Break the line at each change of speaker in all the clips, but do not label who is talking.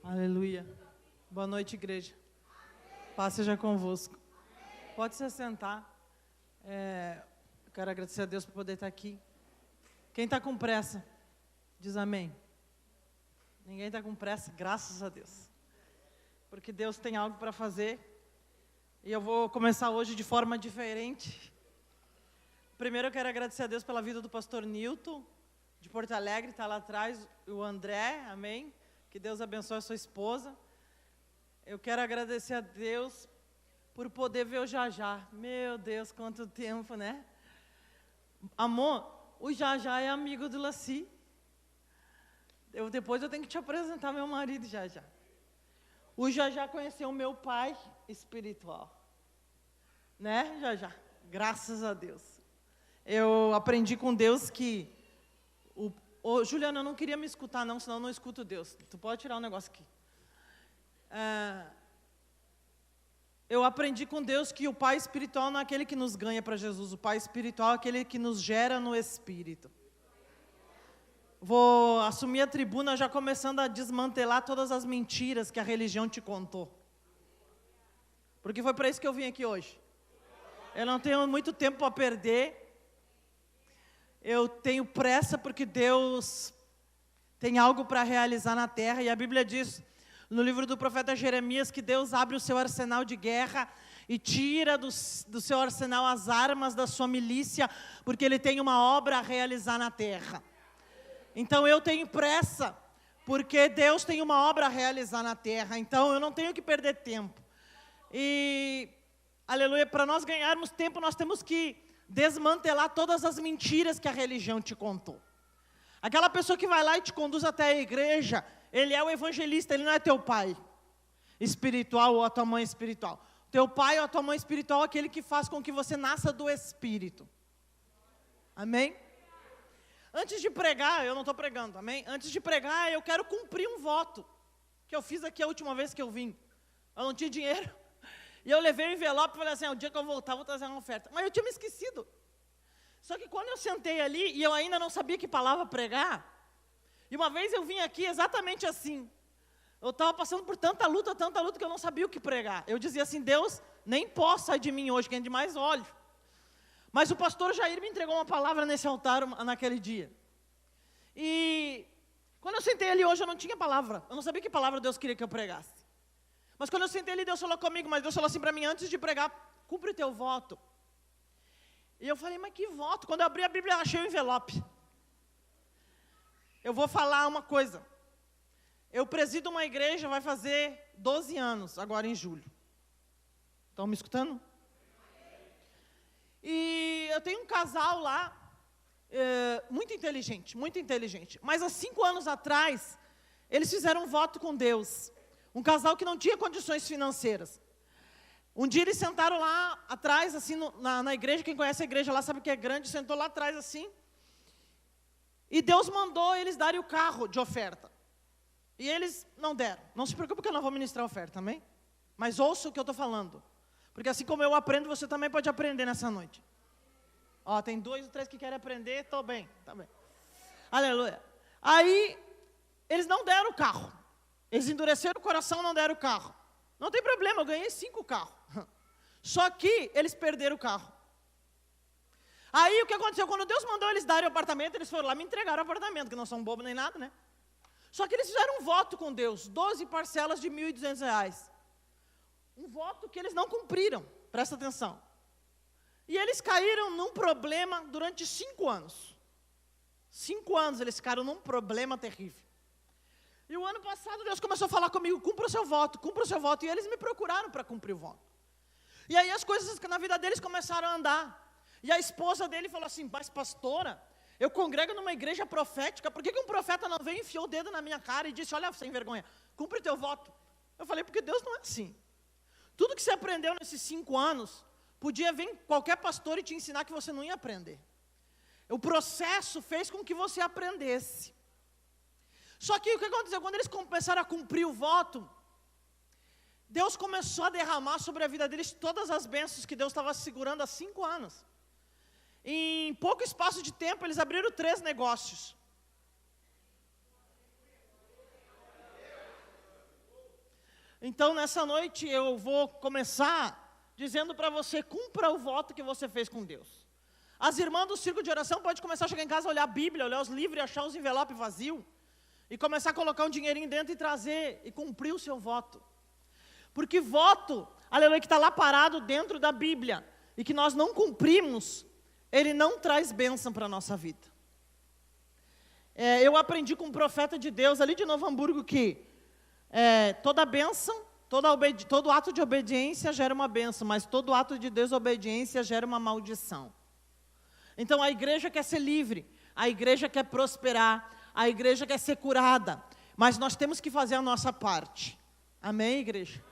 Aleluia. Boa noite, igreja. Paz seja convosco. Pode se assentar. Eu quero agradecer a Deus por poder estar aqui. Quem está com pressa, diz amém. Ninguém está com pressa, graças a Deus. Porque Deus tem algo para fazer. E eu vou começar hoje de forma diferente. Primeiro eu quero agradecer a Deus pela vida do pastor Nilton, de Porto Alegre, está lá atrás, o André, amém? Que Deus abençoe a sua esposa. Eu quero agradecer a Deus por poder ver o Jajá. Meu Deus, quanto tempo, né? Amor, o Jajá é amigo do Laci. Depois eu tenho que te apresentar meu marido, Jajá. O Jajá conheceu o meu pai espiritual. Né, Jajá? Graças a Deus. Eu aprendi com Deus que... Juliana, eu não queria me escutar não, senão eu não escuto Deus. Tu pode tirar um negócio aqui. Eu aprendi com Deus que o pai espiritual não é aquele que nos ganha para Jesus. O pai espiritual é aquele que nos gera no Espírito. Vou assumir a tribuna já começando a desmantelar todas as mentiras que a religião te contou. Porque foi para isso que eu vim aqui hoje. Eu não tenho muito tempo para perder. Eu tenho pressa porque Deus tem algo para realizar na terra. E a Bíblia diz, no livro do profeta Jeremias, que Deus abre o seu arsenal de guerra e tira do seu arsenal as armas da sua milícia, porque Ele tem uma obra a realizar na terra. Então eu tenho pressa, porque Deus tem uma obra a realizar na terra. Então eu não tenho que perder tempo. E, aleluia, para nós ganharmos tempo, nós temos que desmantelar todas as mentiras que a religião te contou. Aquela pessoa que vai lá e te conduz até a igreja, ele é o evangelista, ele não é teu pai espiritual ou a tua mãe espiritual. Teu pai ou a tua mãe espiritual é aquele que faz com que você nasça do Espírito. Amém? Antes de pregar, eu não estou pregando, amém? Antes de pregar, eu quero cumprir um voto que eu fiz aqui a última vez que eu vim. Eu não tinha dinheiro. E eu levei o envelope e falei assim, o dia que eu voltar, vou trazer uma oferta. Mas eu tinha me esquecido. Só que quando eu sentei ali, e eu ainda não sabia que palavra pregar, e uma vez eu vim aqui exatamente assim. Eu estava passando por tanta luta, que eu não sabia o que pregar. Eu dizia assim, Deus, nem posso sair de mim hoje, que é de mais óleo. Mas o pastor Jair me entregou uma palavra nesse altar naquele dia. E quando eu sentei ali hoje, eu não tinha palavra. Eu não sabia que palavra Deus queria que eu pregasse. Mas quando eu sentei ali, Deus falou comigo, mas Deus falou assim para mim, antes de pregar, cumpre teu voto. E eu falei, mas que voto? Quando eu abri a Bíblia, eu achei o envelope. Eu vou falar uma coisa. Eu presido uma igreja, vai fazer 12 anos, agora em julho. Estão me escutando? E eu tenho um casal lá, muito inteligente, muito inteligente. Mas há 5 anos atrás, eles fizeram um voto com Deus. Um casal que não tinha condições financeiras. Um dia eles sentaram lá atrás, assim, na igreja, quem conhece a igreja lá sabe que é grande, sentou lá atrás assim. E Deus mandou eles darem o carro de oferta. E eles não deram. Não se preocupe que eu não vou ministrar a oferta, amém? Mas ouça o que eu estou falando. Porque assim como eu aprendo, você também pode aprender nessa noite. Ó, tem 2 ou 3 que querem aprender, estou bem, tá bem. Aleluia. Aí, eles não deram o carro. Eles endureceram o coração, não deram o carro. Não tem problema, eu ganhei 5 carros. Só que eles perderam o carro. Aí o que aconteceu? Quando Deus mandou eles darem o apartamento, eles foram lá e me entregaram o apartamento, que não são bobos nem nada, né? Só que eles fizeram um voto com Deus, 12 parcelas de R$ 1.200. Um voto que eles não cumpriram, presta atenção. E eles caíram num problema durante 5 anos. 5 anos eles ficaram num problema terrível. E o ano passado Deus começou a falar comigo, cumpra o seu voto, e eles me procuraram para cumprir o voto. E aí as coisas na vida deles começaram a andar. E a esposa dele falou assim, mas pastora, eu congrego numa igreja profética, por que um profeta não veio e enfiou o dedo na minha cara e disse, olha, sem vergonha, cumpre teu voto? Eu falei, porque Deus não é assim. Tudo que você aprendeu nesses 5 anos, podia vir qualquer pastor e te ensinar que você não ia aprender. O processo fez com que você aprendesse. Só que o que aconteceu? Quando eles começaram a cumprir o voto, Deus começou a derramar sobre a vida deles todas as bênçãos que Deus estava segurando há 5 anos. Em pouco espaço de tempo, eles abriram 3 negócios. Então, nessa noite, eu vou começar dizendo para você, cumpra o voto que você fez com Deus. As irmãs do círculo de oração podem começar a chegar em casa, olhar a Bíblia, olhar os livros e achar os envelopes vazios. E começar a colocar um dinheirinho dentro e trazer, e cumprir o seu voto. Porque voto, aleluia, que está lá parado dentro da Bíblia, e que nós não cumprimos, ele não traz bênção para a nossa vida. Eu aprendi com um profeta de Deus, ali de Novo Hamburgo, que toda bênção, todo ato de obediência gera uma bênção, mas todo ato de desobediência gera uma maldição. Então a igreja quer ser livre, a igreja quer prosperar, a igreja quer ser curada, mas nós temos que fazer a nossa parte. Amém, igreja?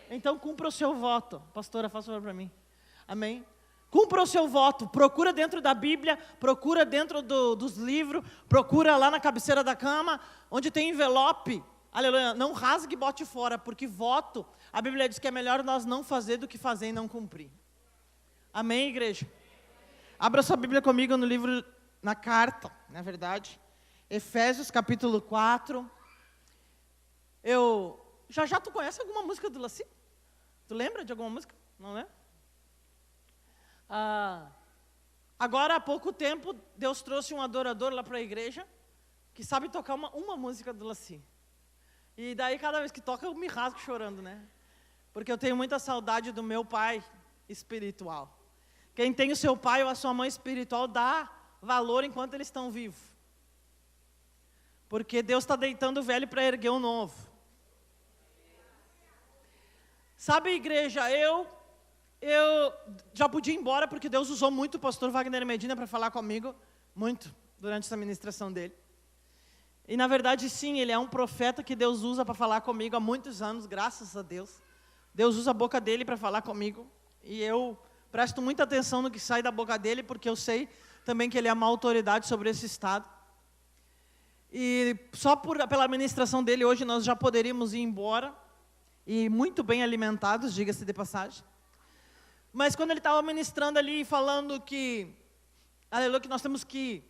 Amém. Então cumpra o seu voto. Pastora, faça favor para mim. Amém? Cumpra o seu voto, procura dentro da Bíblia, procura dentro dos livros, procura lá na cabeceira da cama, onde tem envelope. Aleluia, não rasgue e bote fora, porque voto, a Bíblia diz que é melhor nós não fazer do que fazer e não cumprir. Amém, igreja? Abra sua Bíblia comigo no livro, na carta, na verdade, Efésios capítulo 4. Já tu conhece alguma música do Laci? Tu lembra de alguma música? Não é? Agora há pouco tempo, Deus trouxe um adorador lá para a igreja, que sabe tocar uma música do Laci. E daí cada vez que toca eu me rasgo chorando, né? Porque eu tenho muita saudade do meu pai espiritual. Quem tem o seu pai ou a sua mãe espiritual dá valor enquanto eles estão vivos. Porque Deus está deitando o velho para erguer o novo. Sabe, igreja, eu já podia ir embora porque Deus usou muito o pastor Wagner Medina para falar comigo, muito, durante essa ministração dele. E na verdade sim, ele é um profeta que Deus usa para falar comigo há muitos anos, graças a Deus. Deus usa a boca dele para falar comigo, e eu presto muita atenção no que sai da boca dele, porque eu sei também que ele é uma autoridade sobre esse estado. E só pela ministração dele hoje nós já poderíamos ir embora, e muito bem alimentados, diga-se de passagem. Mas quando ele estava ministrando ali, falando que, aleluia, que nós temos que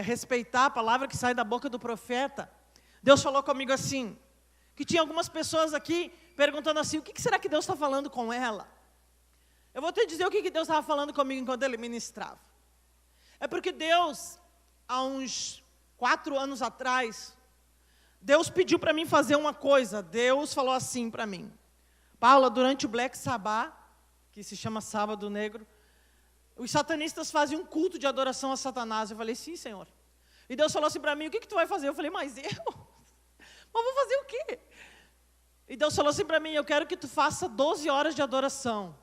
respeitar a palavra que sai da boca do profeta, Deus falou comigo assim, que tinha algumas pessoas aqui perguntando assim, o que será que Deus está falando com ela? Eu vou te dizer o que Deus estava falando comigo enquanto ele ministrava. É porque Deus, há uns 4 anos atrás, Deus pediu para mim fazer uma coisa. Deus falou assim para mim, Paula, durante o Black Sabbath, que se chama Sábado Negro, os satanistas fazem um culto de adoração a Satanás. Eu falei, sim, Senhor. E Deus falou assim para mim, o que tu vai fazer? Eu falei, mas vou fazer o quê? E Deus falou assim para mim, eu quero que tu faça 12 horas de adoração,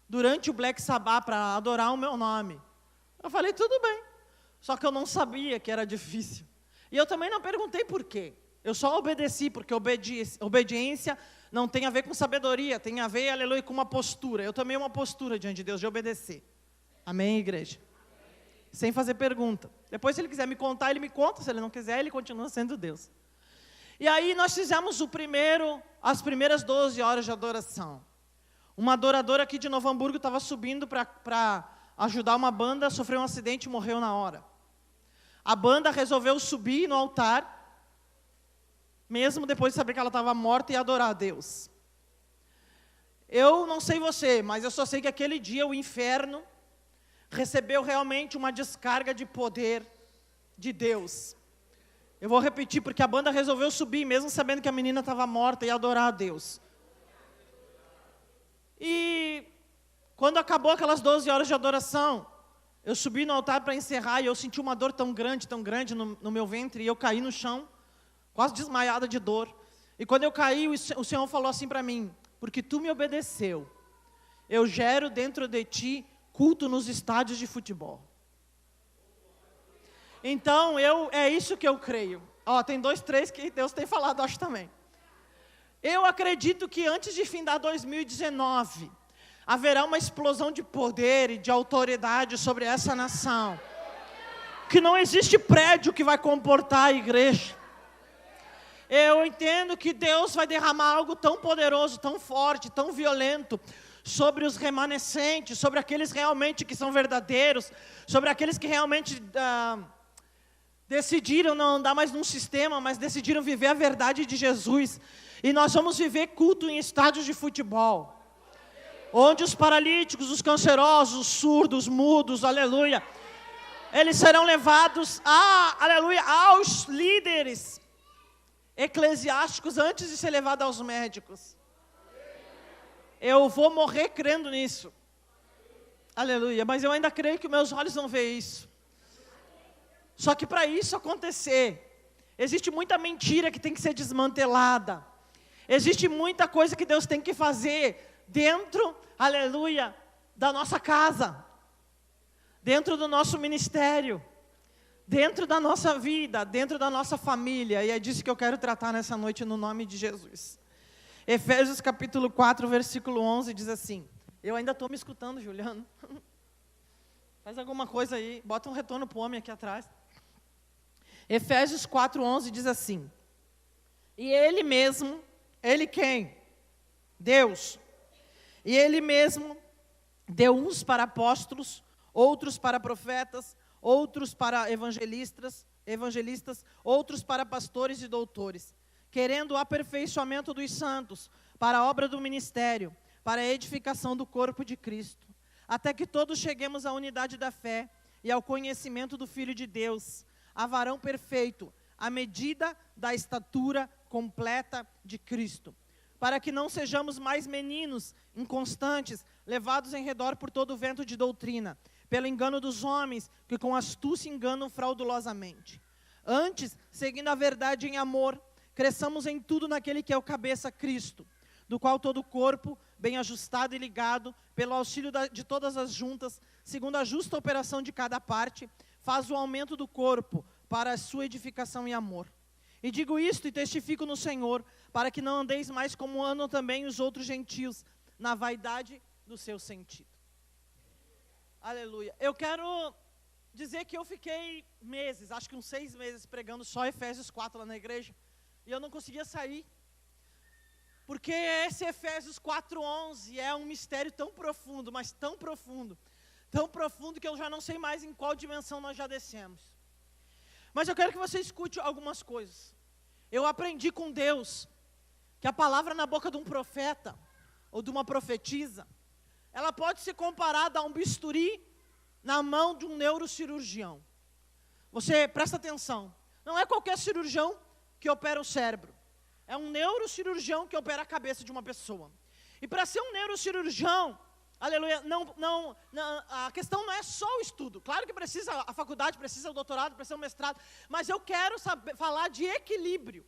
durante o Black Sabbath, para adorar o meu nome. Eu falei, tudo bem. Só que eu não sabia que era difícil. E eu também não perguntei por quê. Eu só obedeci, porque obediência não tem a ver com sabedoria, tem a ver, aleluia, com uma postura. Eu tomei uma postura diante de Deus, de obedecer. Amém, igreja? Sem fazer pergunta. Depois, se ele quiser me contar, ele me conta. Se ele não quiser, ele continua sendo Deus. E aí nós fizemos as primeiras 12 horas de adoração. Uma adoradora aqui de Novo Hamburgo estava subindo para ajudar uma banda, sofreu um acidente e morreu na hora. A banda resolveu subir no altar, mesmo depois de saber que ela estava morta, e adorar a Deus. Eu não sei você, mas eu só sei que aquele dia o inferno recebeu realmente uma descarga de poder de Deus. Eu vou repetir, porque a banda resolveu subir, mesmo sabendo que a menina estava morta, e adorar a Deus. E quando acabou aquelas 12 horas de adoração, eu subi no altar para encerrar, e eu senti uma dor tão grande no meu ventre, e eu caí no chão, quase desmaiada de dor. E quando eu caí, o Senhor falou assim para mim, porque tu me obedeceu, eu gero dentro de ti culto nos estádios de futebol. Então, é isso que eu creio. Tem 2, 3 que Deus tem falado, acho também. Eu acredito que antes de findar 2019, haverá uma explosão de poder e de autoridade sobre essa nação. Que não existe prédio que vai comportar a igreja. Eu entendo que Deus vai derramar algo tão poderoso, tão forte, tão violento, sobre os remanescentes, sobre aqueles realmente que são verdadeiros, sobre aqueles que realmente decidiram não andar mais num sistema, mas decidiram viver a verdade de Jesus. E nós vamos viver culto em estádios de futebol, onde os paralíticos, os cancerosos, os surdos, os mudos, aleluia, eles serão levados aleluia, aos líderes eclesiásticos antes de ser levado aos médicos. Eu vou morrer crendo nisso. Aleluia, mas eu ainda creio que meus olhos vão ver isso. Só que para isso acontecer, existe muita mentira que tem que ser desmantelada. Existe muita coisa que Deus tem que fazer dentro, aleluia, da nossa casa, dentro do nosso ministério, dentro da nossa vida, dentro da nossa família. E é disso que eu quero tratar nessa noite no nome de Jesus. Efésios capítulo 4, versículo 11 diz assim. Eu ainda estou me escutando, Juliano. Faz alguma coisa aí, bota um retorno para o homem aqui atrás. Efésios 4, 11 diz assim. E Ele mesmo, Ele quem? Deus. E Ele mesmo deu uns para apóstolos, outros para profetas, outros para evangelistas, outros para pastores e doutores, querendo o aperfeiçoamento dos santos, para a obra do ministério, para a edificação do corpo de Cristo, até que todos cheguemos à unidade da fé e ao conhecimento do Filho de Deus, a varão perfeito, à medida da estatura completa de Cristo, para que não sejamos mais meninos inconstantes, levados em redor por todo o vento de doutrina, pelo engano dos homens, que com astúcia enganam fraudulosamente. Antes, seguindo a verdade em amor, cresçamos em tudo naquele que é o cabeça, Cristo, do qual todo o corpo, bem ajustado e ligado, pelo auxílio de todas as juntas, segundo a justa operação de cada parte, faz o aumento do corpo para a sua edificação e amor. E digo isto e testifico no Senhor, para que não andeis mais como andam também os outros gentios, na vaidade do seu sentido. Aleluia. Eu quero dizer que eu fiquei meses, acho que uns 6 meses, pregando só Efésios 4 lá na igreja, e eu não conseguia sair, porque esse Efésios 4:11 é um mistério tão profundo, mas tão profundo que eu já não sei mais em qual dimensão nós já descemos. Mas eu quero que você escute algumas coisas. Eu aprendi com Deus que a palavra na boca de um profeta ou de uma profetisa, ela pode ser comparada a um bisturi na mão de um neurocirurgião. Você presta atenção, não é qualquer cirurgião que opera o cérebro. É um neurocirurgião que opera a cabeça de uma pessoa. E para ser um neurocirurgião, aleluia, a questão não é só o estudo. Claro que precisa a faculdade, precisa o doutorado, precisa o mestrado. Mas eu quero falar de equilíbrio.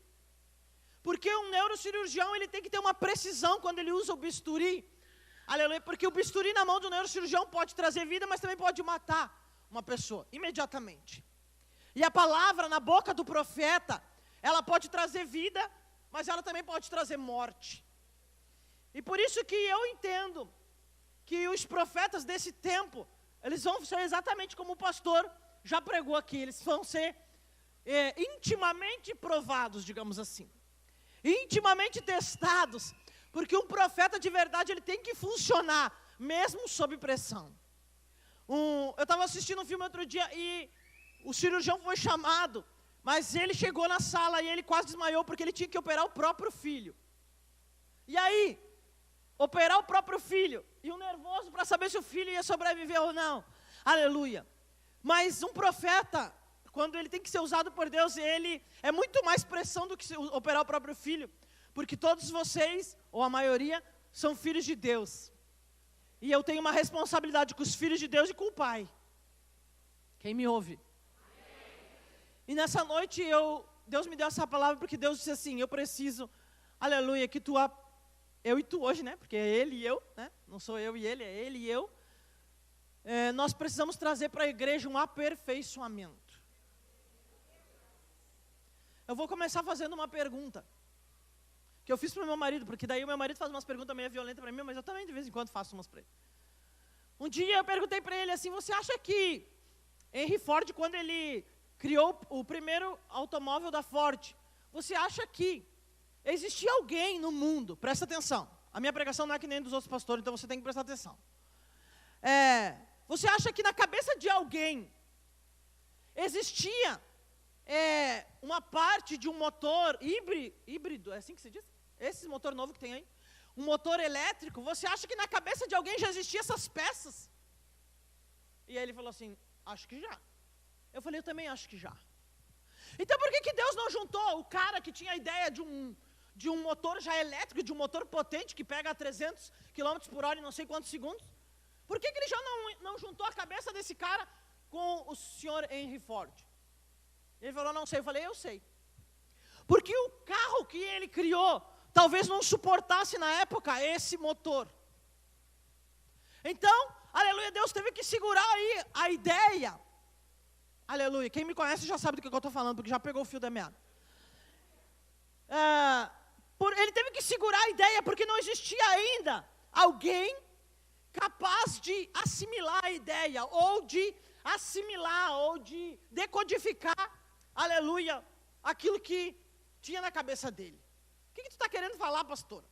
Porque um neurocirurgião, ele tem que ter uma precisão quando ele usa o bisturi. Aleluia, porque o bisturi na mão do neurocirurgião pode trazer vida, mas também pode matar uma pessoa, imediatamente. E a palavra na boca do profeta, ela pode trazer vida, mas ela também pode trazer morte. E por isso que eu entendo que os profetas desse tempo, eles vão ser exatamente como o pastor já pregou aqui, eles vão ser intimamente provados, digamos assim. Intimamente testados, porque um profeta de verdade, ele tem que funcionar, mesmo sob pressão. Eu estava assistindo um filme outro dia e o cirurgião foi chamado, mas ele chegou na sala e ele quase desmaiou, porque ele tinha que operar o próprio filho. E aí, operar o próprio filho, e o nervoso para saber se o filho ia sobreviver ou não. Aleluia. Mas um profeta, quando ele tem que ser usado por Deus, ele é muito mais pressão do que operar o próprio filho, porque todos vocês, ou a maioria, são filhos de Deus. E eu tenho uma responsabilidade com os filhos de Deus e com o Pai. Quem me ouve? E nessa noite, Deus me deu essa palavra, porque Deus disse assim, eu preciso, aleluia, que eu e tu hoje, né? Porque é ele e eu, né? Não sou eu e ele, é ele e eu. Nós precisamos trazer para a igreja um aperfeiçoamento. Eu vou começar fazendo uma pergunta, que eu fiz para o meu marido, porque daí o meu marido faz umas perguntas meio violentas para mim, mas eu também de vez em quando faço umas para ele. Um dia eu perguntei para ele assim, você acha que Henry Ford, quando ele criou o primeiro automóvel da Ford, você acha que existia alguém no mundo, presta atenção, a minha pregação não é que nem dos outros pastores, então você tem que prestar atenção. Você acha que na cabeça de alguém existia uma parte de um motor híbrido, é assim que se diz? Esse motor novo que tem aí. Um motor elétrico, você acha que na cabeça de alguém já existiam essas peças? E aí ele falou assim, acho que já. Eu falei, eu também acho que já. Então por que Deus não juntou o cara que tinha a ideia de um motor já elétrico, de um motor potente que pega a 300 km por hora em não sei quantos segundos? Por que ele já não juntou a cabeça desse cara com o senhor Henry Ford? Ele falou, não sei. Eu falei, eu sei. Porque o carro que ele criou talvez não suportasse na época esse motor. Então, aleluia, Deus teve que segurar aí a ideia. Aleluia, quem me conhece já sabe do que eu estou falando, porque já pegou o fio da meada. Ele teve que segurar a ideia, porque não existia ainda alguém capaz de assimilar a ideia, ou de assimilar, ou de decodificar, aleluia, aquilo que tinha na cabeça dele. O que tu está querendo falar, pastor?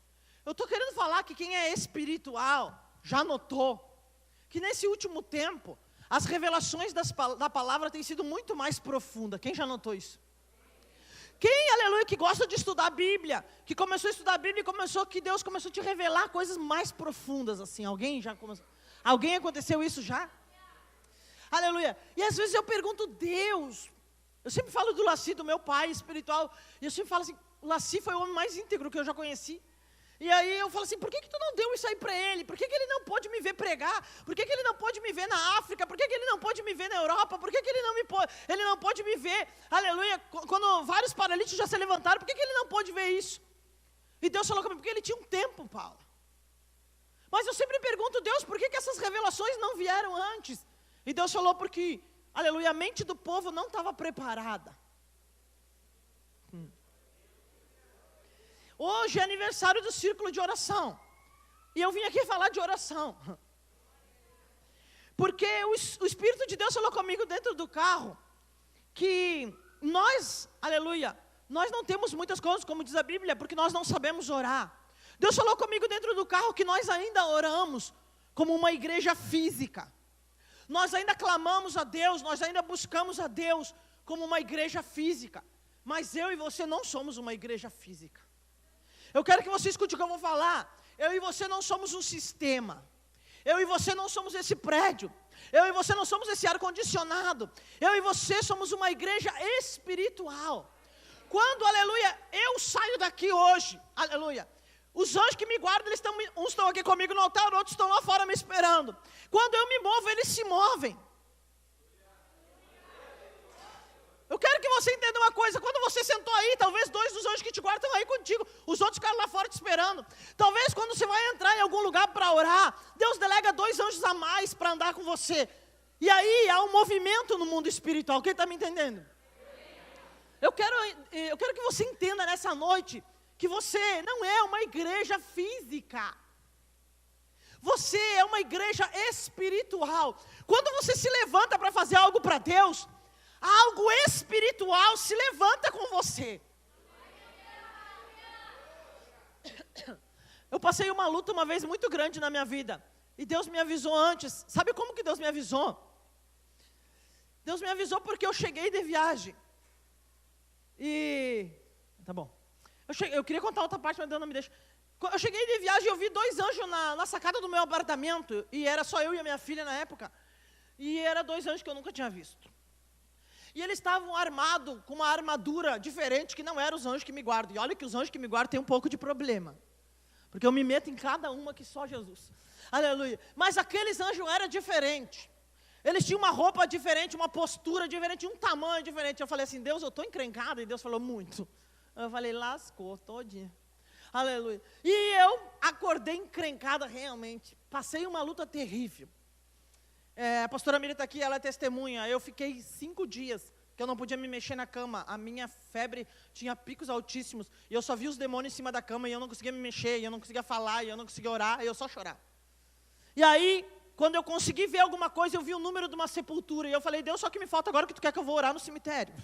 Eu estou querendo falar que quem é espiritual já notou que nesse último tempo as revelações da palavra têm sido muito mais profundas. Quem já notou isso? Quem, aleluia, que gosta de estudar a Bíblia, que começou a estudar a Bíblia e que Deus começou a te revelar coisas mais profundas, assim, alguém aconteceu isso já? Aleluia, e às vezes eu pergunto, Deus, eu sempre falo do Laci, do meu pai espiritual, e eu sempre falo assim, o Laci foi o homem mais íntegro que eu já conheci. E aí eu falo assim, por que tu não deu isso aí para ele? Por que ele não pôde me ver pregar? Por que ele não pôde me ver na África? Por que ele não pôde me ver na Europa? Por que ele não pôde me ver, aleluia, quando vários paralíticos já se levantaram? Por que ele não pôde ver isso? E Deus falou comigo, porque ele tinha um tempo, Paula. Mas eu sempre pergunto, Deus, por que essas revelações não vieram antes? E Deus falou, porque, aleluia, a mente do povo não estava preparada. Hoje é aniversário do círculo de oração. E eu vim aqui falar de oração. Porque o Espírito de Deus falou comigo dentro do carro, que nós, aleluia, nós não temos muitas coisas, como diz a Bíblia, porque nós não sabemos orar. Deus falou comigo dentro do carro que nós ainda oramos como uma igreja física. Nós ainda clamamos a Deus, nós ainda buscamos a Deus como uma igreja física. Mas eu e você não somos uma igreja física. Eu quero que você escute o que eu vou falar. Eu e você não somos um sistema. Eu e você não somos esse prédio. Eu e você não somos esse ar-condicionado. Eu e você somos uma igreja espiritual. Quando, aleluia, eu saio daqui hoje, aleluia, os anjos que me guardam, uns estão aqui comigo no altar, outros estão lá fora me esperando. Quando eu me movo, eles se movem. Eu quero que você entenda uma coisa, quando você sentou aí, talvez 2 dos anjos que te guardam estão aí contigo, os outros ficaram lá fora te esperando. Talvez quando você vai entrar em algum lugar para orar, Deus delega 2 anjos a mais para andar com você. E aí há um movimento no mundo espiritual, quem está me entendendo? Eu quero que você entenda nessa noite, que você não é uma igreja física. Você é uma igreja espiritual. Quando você se levanta para fazer algo para Deus, algo espiritual se levanta com você. Eu passei uma luta uma vez muito grande na minha vida. E Deus me avisou antes. Sabe como que Deus me avisou? Deus me avisou porque eu cheguei de viagem. E... Tá bom. Eu queria contar outra parte, mas Deus não me deixa. Eu cheguei de viagem e eu vi 2 anjos na sacada do meu apartamento. E era só eu e a minha filha na época. E eram 2 anjos que eu nunca tinha visto. E eles estavam armados com uma armadura diferente, que não eram os anjos que me guardam. E olha que os anjos que me guardam têm um pouco de problema. Porque eu me meto em cada uma que só Jesus. Aleluia. Mas aqueles anjos eram diferentes. Eles tinham uma roupa diferente, uma postura diferente, um tamanho diferente. Eu falei assim, Deus, eu estou encrencada. E Deus falou, muito. Eu falei, lascou, todinha. Aleluia. E eu acordei encrencada realmente. Passei uma luta terrível. A pastora Miriam está aqui, ela é testemunha. Eu fiquei 5 dias que eu não podia me mexer na cama. A minha febre tinha picos altíssimos. E eu só via os demônios em cima da cama e eu não conseguia me mexer, e eu não conseguia falar, e eu não conseguia orar, e eu só chorava. E aí, quando eu consegui ver alguma coisa, eu vi o número de uma sepultura. E eu falei, Deus, só que me falta agora que tu quer que eu vou orar no cemitério.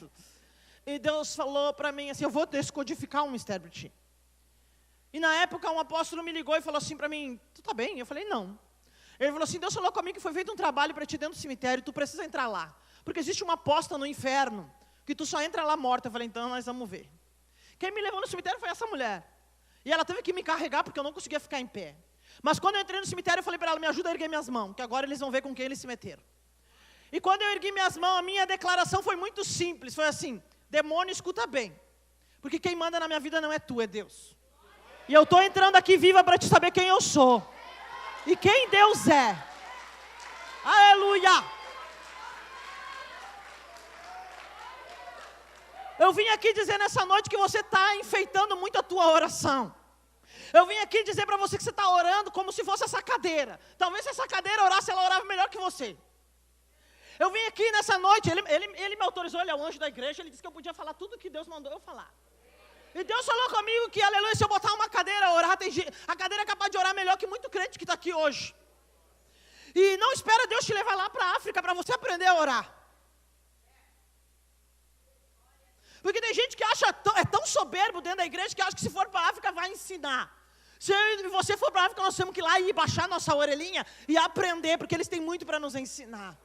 E Deus falou para mim assim, eu vou descodificar um mistério para ti. E na época um apóstolo me ligou e falou assim para mim, tu tá bem? Eu falei, não. Ele falou assim, Deus falou comigo que foi feito um trabalho para ti dentro do cemitério, tu precisa entrar lá. Porque existe uma porta no inferno, que tu só entra lá morta. Eu falei, então nós vamos ver. Quem me levou no cemitério foi essa mulher. E ela teve que me carregar porque eu não conseguia ficar em pé. Mas quando eu entrei no cemitério, eu falei para ela, me ajuda a erguer minhas mãos, que agora eles vão ver com quem eles se meteram. E quando eu ergui minhas mãos, a minha declaração foi muito simples, foi assim, demônio, escuta bem, porque quem manda na minha vida não é tu, é Deus. E eu estou entrando aqui viva para te saber quem eu sou, e quem Deus é. Aleluia! Eu vim aqui dizer nessa noite que você está enfeitando muito a tua oração. Eu vim aqui dizer para você que você está orando como se fosse essa cadeira. Talvez se essa cadeira orasse, ela orava melhor que você. Eu vim aqui nessa noite, ele me autorizou, ele é o anjo da igreja, ele disse que eu podia falar tudo que Deus mandou eu falar. E Deus falou comigo que, aleluia, se eu botar uma cadeira a orar, a cadeira é capaz de orar melhor que muito crente que está aqui hoje. E não espera Deus te levar lá para a África para você aprender a orar. Porque tem gente que é tão soberbo dentro da igreja que acha que se for para a África vai ensinar. Se você for para a África, nós temos que ir lá e baixar nossa orelhinha e aprender, porque eles têm muito para nos ensinar.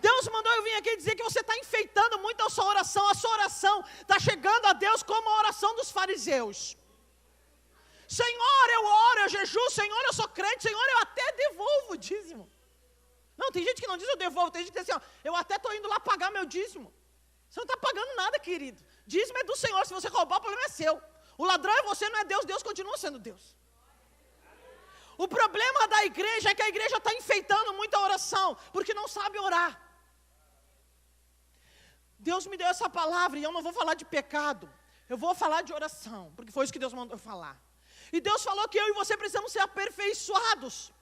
Deus mandou eu vir aqui dizer que você está enfeitando muito a sua oração está chegando a Deus como a oração dos fariseus. Senhor, eu oro, eu jejuo, Senhor, eu sou crente, Senhor, eu até devolvo o dízimo. Não, tem gente que não diz eu devolvo, tem gente que diz assim, ó, eu até estou indo lá pagar meu dízimo. Você não está pagando nada, querido. Dízimo é do Senhor, se você roubar, o problema é seu. O ladrão é você, não é Deus, Deus continua sendo Deus. O problema da igreja é que a igreja está enfeitando muito a oração, porque não sabe orar. Deus me deu essa palavra e eu não vou falar de pecado, eu vou falar de oração, porque foi isso que Deus mandou falar. E Deus falou que eu e você precisamos ser aperfeiçoados.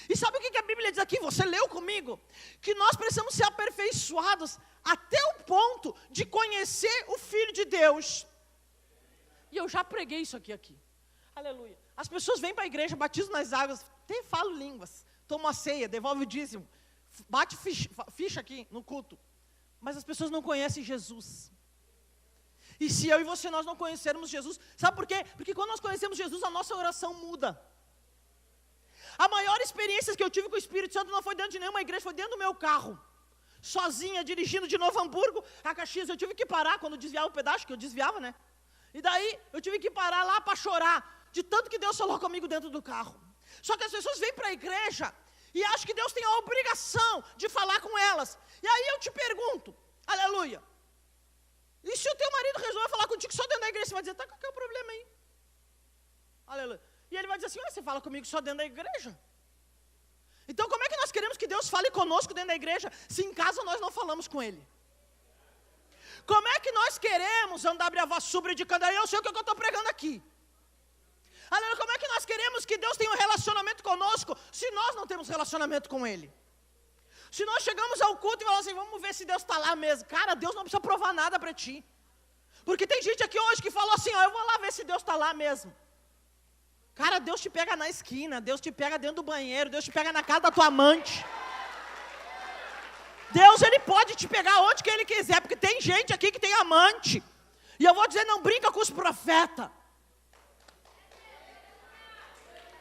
E sabe o que a Bíblia diz aqui? Você leu comigo? Que nós precisamos ser aperfeiçoados até o ponto de conhecer o Filho de Deus. E eu já preguei isso aqui. Aleluia. As pessoas vêm para a igreja, batizam nas águas, até falam línguas, tomam a ceia, devolve o dízimo, bate ficha aqui no culto. Mas as pessoas não conhecem Jesus. E se eu e você nós não conhecermos Jesus, sabe por quê? Porque quando nós conhecemos Jesus, a nossa oração muda. A maior experiência que eu tive com o Espírito Santo não foi dentro de nenhuma igreja, foi dentro do meu carro. Sozinha, dirigindo de Novo Hamburgo a Caxias. Eu tive que parar quando desviava o pedaço, que eu desviava, né? E daí eu tive que parar lá para chorar, de tanto que Deus falou comigo dentro do carro. Só que as pessoas vêm para a igreja e acham que Deus tem a obrigação de falar com elas. E aí eu te pergunto, aleluia, e se o teu marido resolver falar contigo só dentro da igreja, você vai dizer, tá, qual que é o problema aí? Aleluia. E ele vai dizer assim, você fala comigo só dentro da igreja? Então como é que nós queremos que Deus fale conosco dentro da igreja, se em casa nós não falamos com Ele? Como é que nós queremos andar bravassubra de candaia? Eu sei o que eu estou pregando aqui. Aleluia, como é que nós queremos que Deus tenha um relacionamento conosco, se nós não temos relacionamento com Ele? Se nós chegamos ao culto e falamos assim, vamos ver se Deus está lá mesmo. Cara, Deus não precisa provar nada para ti. Porque tem gente aqui hoje que falou assim, ó, eu vou lá ver se Deus está lá mesmo. Cara, Deus te pega na esquina, Deus te pega dentro do banheiro, Deus te pega na casa da tua amante. Deus, Ele pode te pegar onde que Ele quiser, porque tem gente aqui que tem amante. E eu vou dizer, não brinca com os profetas.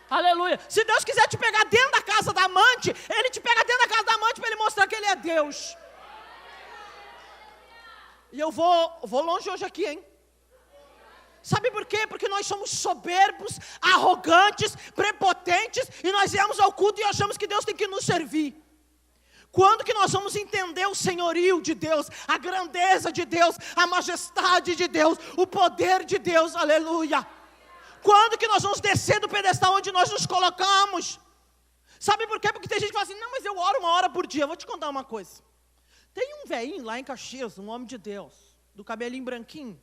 Aleluia. Se Deus quiser te pegar dentro da casa da amante, Ele te pega dentro da casa da amante para Ele mostrar que Ele é Deus. E eu vou longe hoje aqui, hein? Sabe por quê? Porque nós somos soberbos, arrogantes, prepotentes, e nós viemos ao culto e achamos que Deus tem que nos servir. Quando que nós vamos entender o senhorio de Deus, a grandeza de Deus, a majestade de Deus, o poder de Deus, aleluia? Quando que nós vamos descer do pedestal onde nós nos colocamos? Sabe por quê? Porque tem gente que fala assim, não, mas eu oro 1 hora por dia. Eu vou te contar uma coisa. Tem um velhinho lá em Caxias, um homem de Deus, do cabelinho branquinho.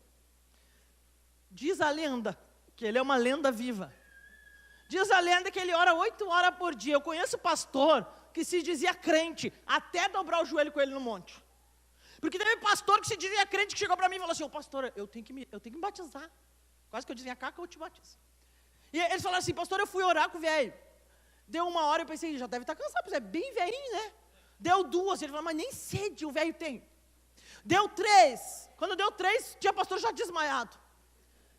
Diz a lenda que ele é uma lenda viva. Diz a lenda que ele ora 8 horas por dia. Eu conheço pastor que se dizia crente, até dobrar o joelho com ele no monte. Porque teve pastor que se dizia crente, que chegou para mim e falou assim, ô pastor, eu tenho que me batizar. Quase que eu dizia, caca, eu te batizo. E eles falaram assim, pastor, eu fui orar com o velho. Deu 1 hora, eu pensei, já deve estar cansado, porque é bem velhinho, né? Deu 2, ele falou, mas nem sede o velho tem. Deu 3, quando deu 3, tinha pastor já desmaiado.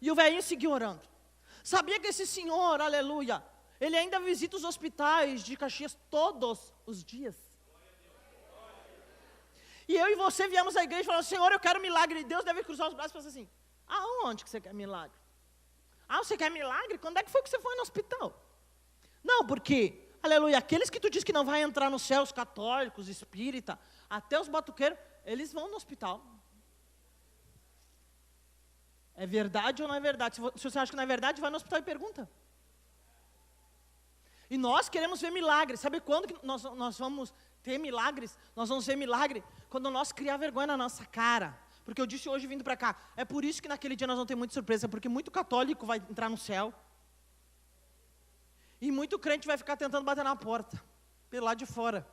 E o velhinho seguiu orando. Sabia que esse senhor, aleluia, ele ainda visita os hospitais de Caxias todos os dias. E eu e você viemos à igreja e falamos, Senhor, eu quero milagre. E Deus deve cruzar os braços e falar assim, aonde que você quer milagre? Você quer milagre? Quando é que foi que você foi no hospital? Não, porque, aleluia, aqueles que tu diz que não vai entrar no céu, os católicos, espírita, até os batuqueiros, eles vão no hospital. É verdade ou não é verdade? Se você acha que não é verdade, vai no hospital e pergunta. E nós queremos ver milagres. Sabe quando que nós vamos ter milagres? Nós vamos ver milagre quando nós criar vergonha na nossa cara. Porque eu disse hoje vindo para cá, é por isso que naquele dia nós vamos ter muita surpresa, porque muito católico vai entrar no céu. E muito crente vai ficar tentando bater na porta, pelo lado de fora.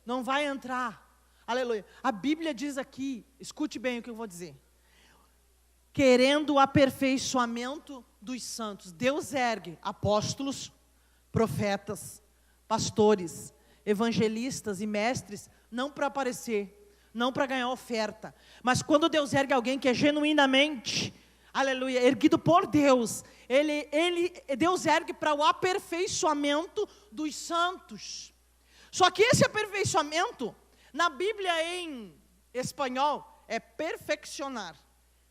Não vai entrar. Aleluia. A Bíblia diz aqui, escute bem o que eu vou dizer. Querendo o aperfeiçoamento dos santos, Deus ergue apóstolos, profetas, pastores, evangelistas e mestres, não para aparecer, não para ganhar oferta, mas quando Deus ergue alguém que é genuinamente, aleluia, erguido por Deus, Deus ergue para o aperfeiçoamento dos santos. Só que esse aperfeiçoamento, na Bíblia em espanhol, é perfeccionar.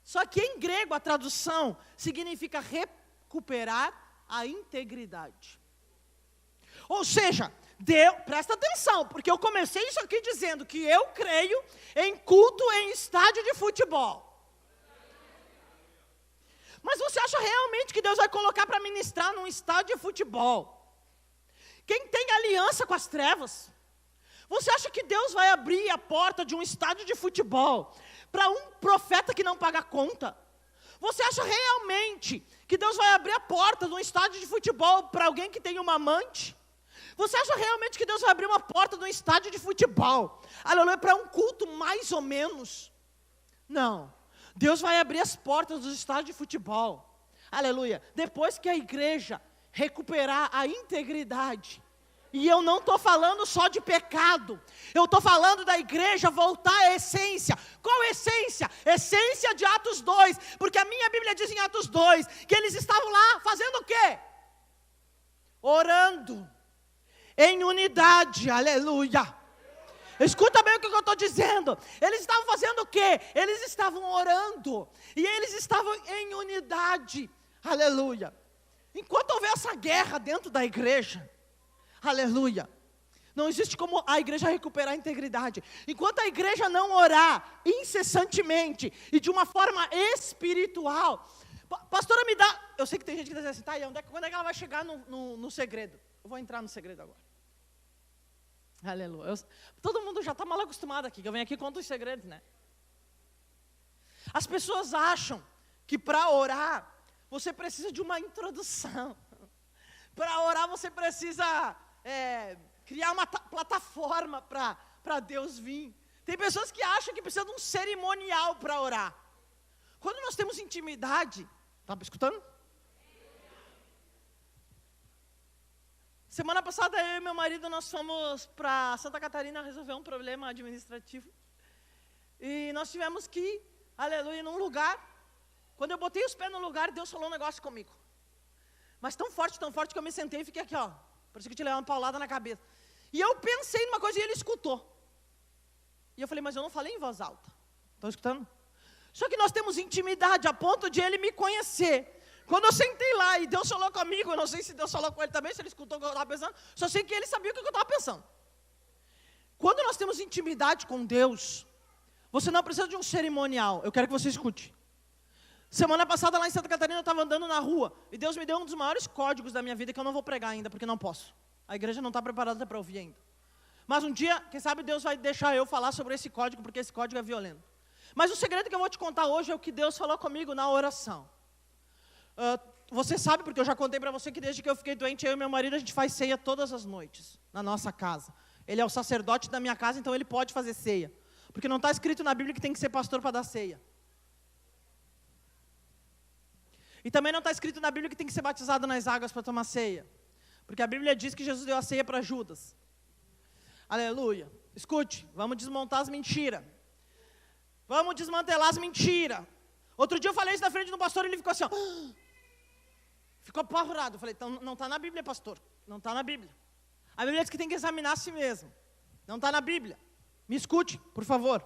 Só que em grego a tradução significa recuperar a integridade. Ou seja, presta atenção, porque eu comecei isso aqui dizendo que eu creio em culto em estádio de futebol. Mas você acha realmente que Deus vai colocar para ministrar num estádio de futebol? Quem tem aliança com as trevas? Você acha que Deus vai abrir a porta de um estádio de futebol para um profeta que não paga conta? Você acha realmente que Deus vai abrir a porta de um estádio de futebol para alguém que tem uma amante? Você acha realmente que Deus vai abrir uma porta de um estádio de futebol, aleluia, para um culto mais ou menos? Não. Deus vai abrir as portas dos estádios de futebol, aleluia, depois que a igreja recuperar a integridade. E eu não estou falando só de pecado, eu estou falando da igreja voltar à essência. Qual essência? Essência de Atos 2, porque a minha Bíblia diz em Atos 2, que eles estavam lá fazendo o quê? Orando, em unidade, aleluia. Escuta bem o que eu estou dizendo. Eles estavam fazendo o quê? Eles estavam orando, e eles estavam em unidade, aleluia. Enquanto houver essa guerra dentro da igreja, aleluia, não existe como a igreja recuperar a integridade. Enquanto a igreja não orar incessantemente e de uma forma espiritual, pastora, me dá, eu sei que tem gente que está dizendo assim, tá, quando é que ela vai chegar no segredo? Eu vou entrar no segredo agora. Aleluia. Todo mundo já está mal acostumado aqui, que eu venho aqui e conto os segredos, né? As pessoas acham que para orar, você precisa de uma introdução. Para orar, você precisa criar uma plataforma para Deus vir. Tem pessoas que acham que precisa de um cerimonial para orar. Quando nós temos intimidade, está escutando? Semana passada, eu e meu marido, nós fomos para Santa Catarina resolver um problema administrativo. E nós tivemos que ir, aleluia, num lugar. Quando eu botei os pés no lugar, Deus falou um negócio comigo. Mas tão forte que eu me sentei e fiquei aqui, ó. Parecia que eu tinha levado uma paulada na cabeça. E eu pensei numa coisa e ele escutou. E eu falei, mas eu não falei em voz alta. Estão escutando? Só que nós temos intimidade a ponto de ele me conhecer. Quando eu sentei lá e Deus falou comigo, eu não sei se Deus falou com ele também, se ele escutou o que eu estava pensando, só sei que ele sabia o que eu estava pensando. Quando nós temos intimidade com Deus, você não precisa de um cerimonial. Eu quero que você escute. Semana passada lá em Santa Catarina eu estava andando na rua e Deus me deu um dos maiores códigos da minha vida que eu não vou pregar ainda, porque não posso. A igreja não está preparada para ouvir ainda. Mas um dia, quem sabe Deus vai deixar eu falar sobre esse código, porque esse código é violento. Mas o segredo que eu vou te contar hoje é o que Deus falou comigo na oração. Você sabe, porque eu já contei para você que desde que eu fiquei doente, eu e meu marido, a gente faz ceia todas as noites, na nossa casa. Ele é o sacerdote da minha casa, então ele pode fazer ceia. Porque não está escrito na Bíblia que tem que ser pastor para dar ceia. E também não está escrito na Bíblia que tem que ser batizado nas águas para tomar ceia. Porque a Bíblia diz que Jesus deu a ceia para Judas. Aleluia. Escute, vamos desmontar as mentiras. Vamos desmantelar as mentiras. Outro dia eu falei isso na frente do pastor e ele ficou assim, ó. Ficou apavorado. Eu falei, então não está na Bíblia, pastor. Não está na Bíblia. A Bíblia diz que tem que examinar a si mesmo. Não está na Bíblia. Me escute, por favor.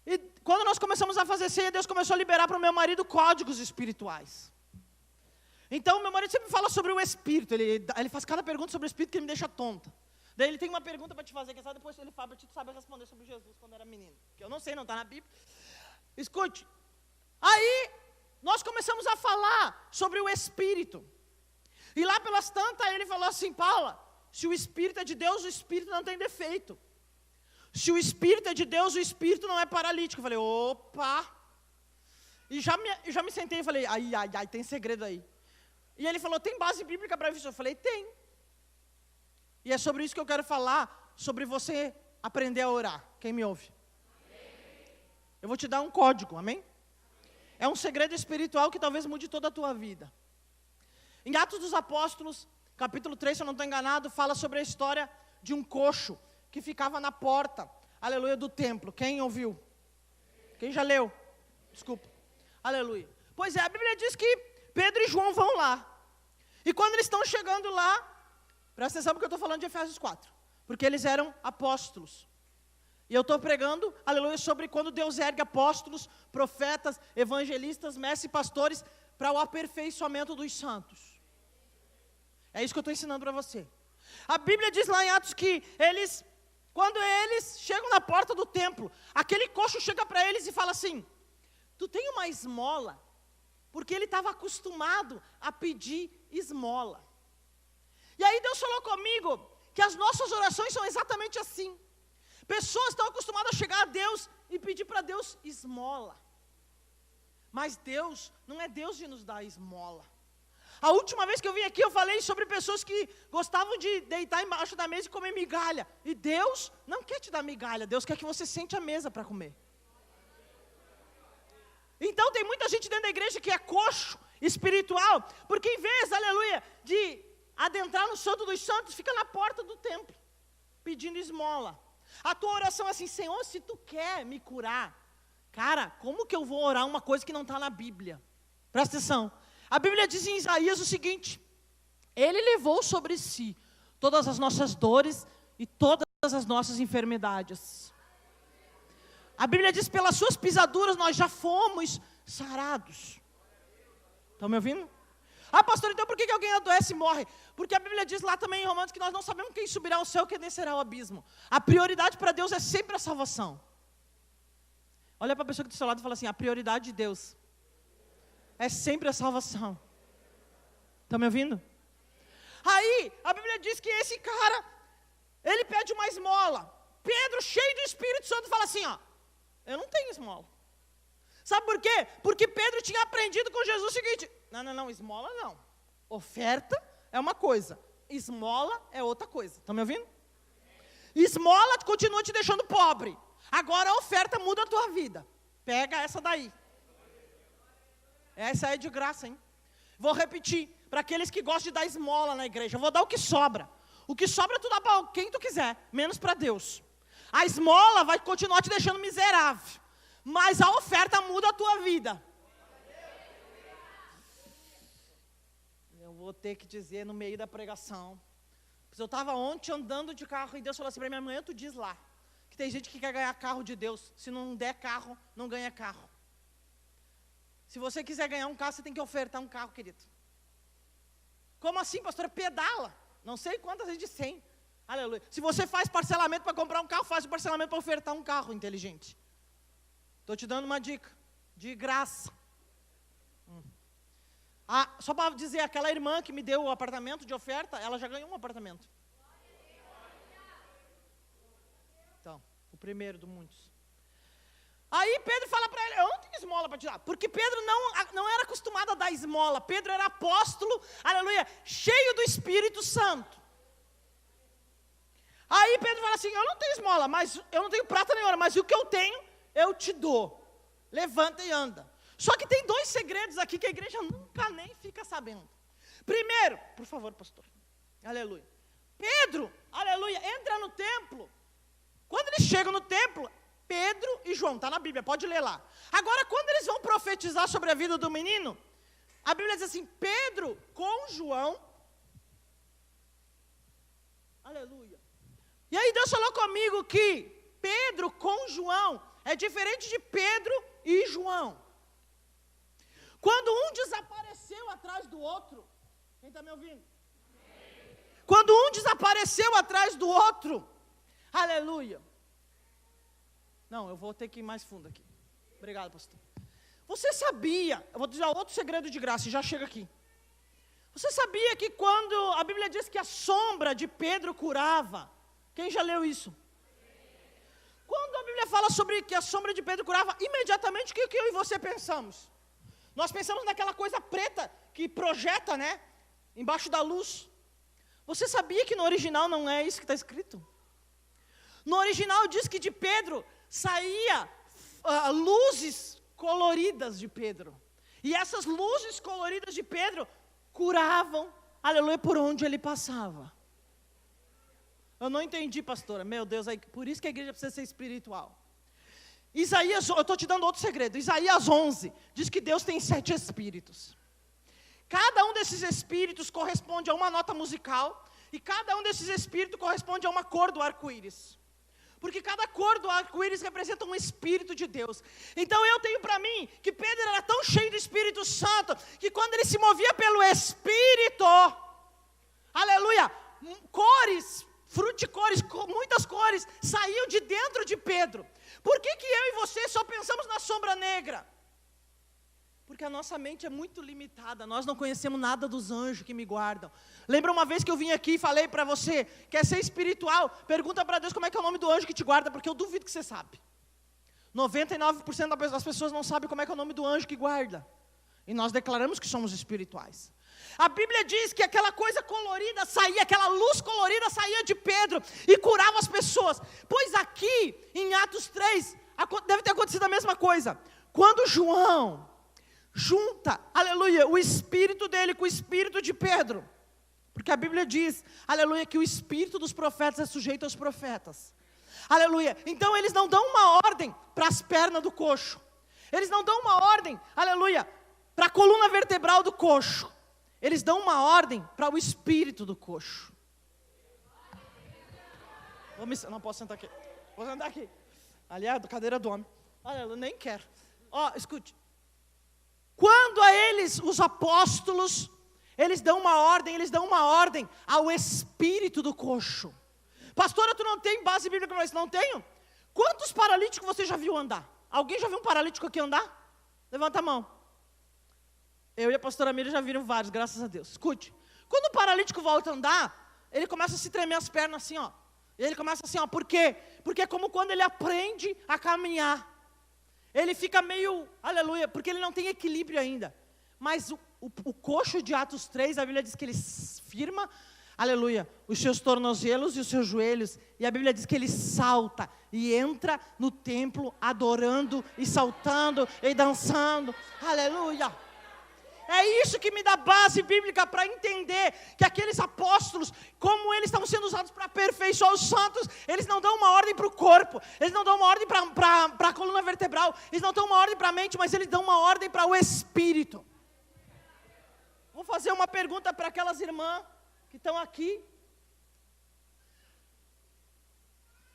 E quando nós começamos a fazer ceia, Deus começou a liberar para o meu marido códigos espirituais. Então, meu marido sempre fala sobre o Espírito. Ele faz cada pergunta sobre o Espírito que me deixa tonta. Daí ele tem uma pergunta para te fazer, que depois ele fala para ti, tu sabe responder sobre Jesus quando era menino. Que eu não sei, não está na Bíblia. Escute. Aí, nós começamos a falar sobre o Espírito. E lá pelas tantas, ele falou assim, Paula, se o Espírito é de Deus, o Espírito não tem defeito. Se o Espírito é de Deus, o Espírito não é paralítico. Eu falei, opa. E já me sentei e falei, ai, tem segredo aí. E ele falou, tem base bíblica para isso? Eu falei, tem. E é sobre isso que eu quero falar, sobre você aprender a orar. Quem me ouve? Eu vou te dar um código, amém? É um segredo espiritual que talvez mude toda a tua vida. Em Atos dos Apóstolos, capítulo 3, se eu não estou enganado, fala sobre a história de um coxo que ficava na porta, aleluia, do templo. Quem ouviu? Quem já leu? Desculpa. Aleluia. Pois é, a Bíblia diz que Pedro e João vão lá. E quando eles estão chegando lá, presta atenção porque eu estou falando de Efésios 4. Porque eles eram apóstolos. E eu estou pregando, aleluia, sobre quando Deus ergue apóstolos, profetas, evangelistas, mestres e pastores para o aperfeiçoamento dos santos. É isso que eu estou ensinando para você. A Bíblia diz lá em Atos que quando eles chegam na porta do templo, aquele coxo chega para eles e fala assim, tu tem uma esmola? Porque ele estava acostumado a pedir esmola. E aí Deus falou comigo que as nossas orações são exatamente assim. Pessoas estão acostumadas a chegar a Deus e pedir para Deus esmola. Mas Deus não é Deus de nos dar esmola. A última vez que eu vim aqui, eu falei sobre pessoas que gostavam de deitar embaixo da mesa e comer migalha. E Deus não quer te dar migalha, Deus quer que você sente a mesa para comer. Então tem muita gente dentro da igreja que é coxo espiritual, porque em vez, aleluia, de adentrar no Santo dos Santos, fica na porta do templo, pedindo esmola. A tua oração é assim, Senhor, se tu quer me curar, cara, como que eu vou orar uma coisa que não está na Bíblia? Presta atenção. A Bíblia diz em Isaías o seguinte, Ele levou sobre si todas as nossas dores e todas as nossas enfermidades. A Bíblia diz, pelas suas pisaduras nós já fomos sarados. Estão me ouvindo? Ah, pastor, então por que alguém adoece e morre? Porque a Bíblia diz lá também em Romanos que nós não sabemos quem subirá ao céu, quem descerá ao abismo. A prioridade para Deus é sempre a salvação. Olha para a pessoa que do seu lado e fala assim, a prioridade de Deus é sempre a salvação. Estão me ouvindo? Aí, a Bíblia diz que esse cara, ele pede uma esmola. Pedro, cheio do Espírito Santo, fala assim, ó, eu não tenho esmola. Sabe por quê? Porque Pedro tinha aprendido com Jesus o seguinte, não, esmola não. Oferta é uma coisa, esmola é outra coisa. Estão me ouvindo? Esmola continua te deixando pobre. Agora a oferta muda a tua vida. Pega essa daí. Essa é de graça, hein? Vou repetir, para aqueles que gostam de dar esmola na igreja, eu vou dar o que sobra. O que sobra tu dá para quem tu quiser, menos para Deus. A esmola vai continuar te deixando miserável, mas a oferta muda a tua vida. Eu vou ter que dizer no meio da pregação. Eu estava ontem andando de carro e Deus falou assim para mim, amanhã tu diz lá, que tem gente que quer ganhar carro de Deus, se não der carro, não ganha carro. Se você quiser ganhar um carro, você tem que ofertar um carro, querido. Como assim, pastora? Pedala. Não sei quantas vezes de 100. Aleluia. Se você faz parcelamento para comprar um carro, faz o parcelamento para ofertar um carro inteligente. Estou te dando uma dica. De graça. Só para dizer, aquela irmã que me deu o apartamento de oferta, ela já ganhou um apartamento. Então, o primeiro de muitos. Aí Pedro fala para ele, eu não tenho esmola para te dar. Porque Pedro não era acostumado a dar esmola. Pedro era apóstolo, aleluia, cheio do Espírito Santo. Aí Pedro fala assim, eu não tenho esmola, mas eu não tenho prata nem ouro, mas o que eu tenho, eu te dou. Levanta e anda. Só que tem 2 segredos aqui que a igreja nunca nem fica sabendo. Primeiro, por favor, pastor, aleluia. Pedro, aleluia, entra no templo. Quando eles chegam no templo, Pedro e João, está na Bíblia, pode ler lá. Agora, quando eles vão profetizar sobre a vida do menino, a Bíblia diz assim, Pedro com João, aleluia, E aí Deus falou comigo que Pedro com João é diferente de Pedro e João. Quando um desapareceu atrás do outro, quem está me ouvindo? Quando um desapareceu atrás do outro, aleluia. Não, eu vou ter que ir mais fundo aqui. Obrigado, pastor. Você sabia, eu vou dizer outro segredo de graça, e já chega aqui. Você sabia que quando a Bíblia diz que a sombra de Pedro curava, quem já leu isso? Quando a Bíblia fala sobre que a sombra de Pedro curava, imediatamente o que eu e você pensamos? Nós pensamos naquela coisa preta que projeta, né? Embaixo da luz. Você sabia que no original não é isso que está escrito? No original diz que de Pedro saía luzes coloridas de Pedro. E essas luzes coloridas de Pedro curavam, aleluia, por onde ele passava. Eu não entendi, pastora. Meu Deus, por isso que a igreja precisa ser espiritual. Isaías, eu estou te dando outro segredo. Isaías 11 diz que Deus tem 7 espíritos. Cada um desses espíritos corresponde a uma nota musical. E cada um desses espíritos corresponde a uma cor do arco-íris. Porque cada cor do arco-íris representa um espírito de Deus. Então eu tenho para mim que Pedro era tão cheio do Espírito Santo, que quando ele se movia pelo Espírito, aleluia, cores, fruticores, muitas cores saíam de dentro de Pedro. Por que eu e você só pensamos na sombra negra? Porque a nossa mente é muito limitada, nós não conhecemos nada dos anjos que me guardam. Lembra uma vez que eu vim aqui e falei para você, quer ser espiritual, pergunta para Deus como é que é o nome do anjo que te guarda, porque eu duvido que você sabe. 99% das pessoas não sabem como é que é o nome do anjo que guarda. E nós declaramos que somos espirituais. A Bíblia diz que aquela coisa colorida saía, aquela luz colorida saía de Pedro e curava as pessoas. Pois aqui, em Atos 3, deve ter acontecido a mesma coisa. Quando João junta, aleluia, o espírito dele com o espírito de Pedro. Porque a Bíblia diz, aleluia, que o espírito dos profetas é sujeito aos profetas. Aleluia. Então eles não dão uma ordem para as pernas do coxo. Eles não dão uma ordem, aleluia, para a coluna vertebral do coxo. Eles dão uma ordem para o espírito do coxo. Não posso sentar aqui. Vou sentar aqui. Aliás, cadeira do homem. Olha, eu nem quero. Escute. Quando a eles, os apóstolos, eles dão uma ordem ao espírito do coxo. Pastora, tu não tem base bíblica para isso? Não tenho? Quantos paralíticos você já viu andar? Alguém já viu um paralítico aqui andar? Levanta a mão. Eu e a pastora Miriam já viram vários, graças a Deus. Escute, quando o paralítico volta a andar, ele começa a se tremer as pernas assim, ó. Ele começa assim, ó, por quê? Porque é como quando ele aprende a caminhar. Ele fica meio, aleluia, porque ele não tem equilíbrio ainda. Mas o coxo de Atos 3, a Bíblia diz que ele firma, aleluia, os seus tornozelos e os seus joelhos. E a Bíblia diz que ele salta e entra no templo adorando e saltando e dançando. Aleluia. É isso que me dá base bíblica para entender que aqueles apóstolos, como eles estão sendo usados para aperfeiçoar os santos, eles não dão uma ordem para o corpo, eles não dão uma ordem para a coluna vertebral, eles não dão uma ordem para a mente, mas eles dão uma ordem para o espírito. Vou fazer uma pergunta para aquelas irmãs que estão aqui.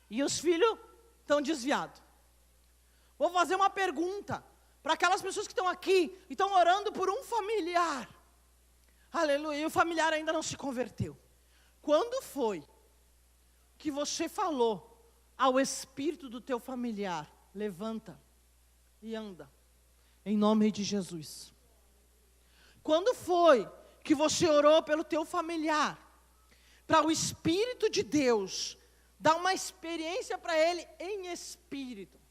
E os filhos estão desviados. Vou fazer uma pergunta para aquelas pessoas que estão aqui e estão orando por um familiar. Aleluia, e o familiar ainda não se converteu. Quando foi que você falou ao espírito do teu familiar, levanta e anda, em nome de Jesus? Quando foi que você orou pelo teu familiar, para o Espírito de Deus dar uma experiência para ele em espírito?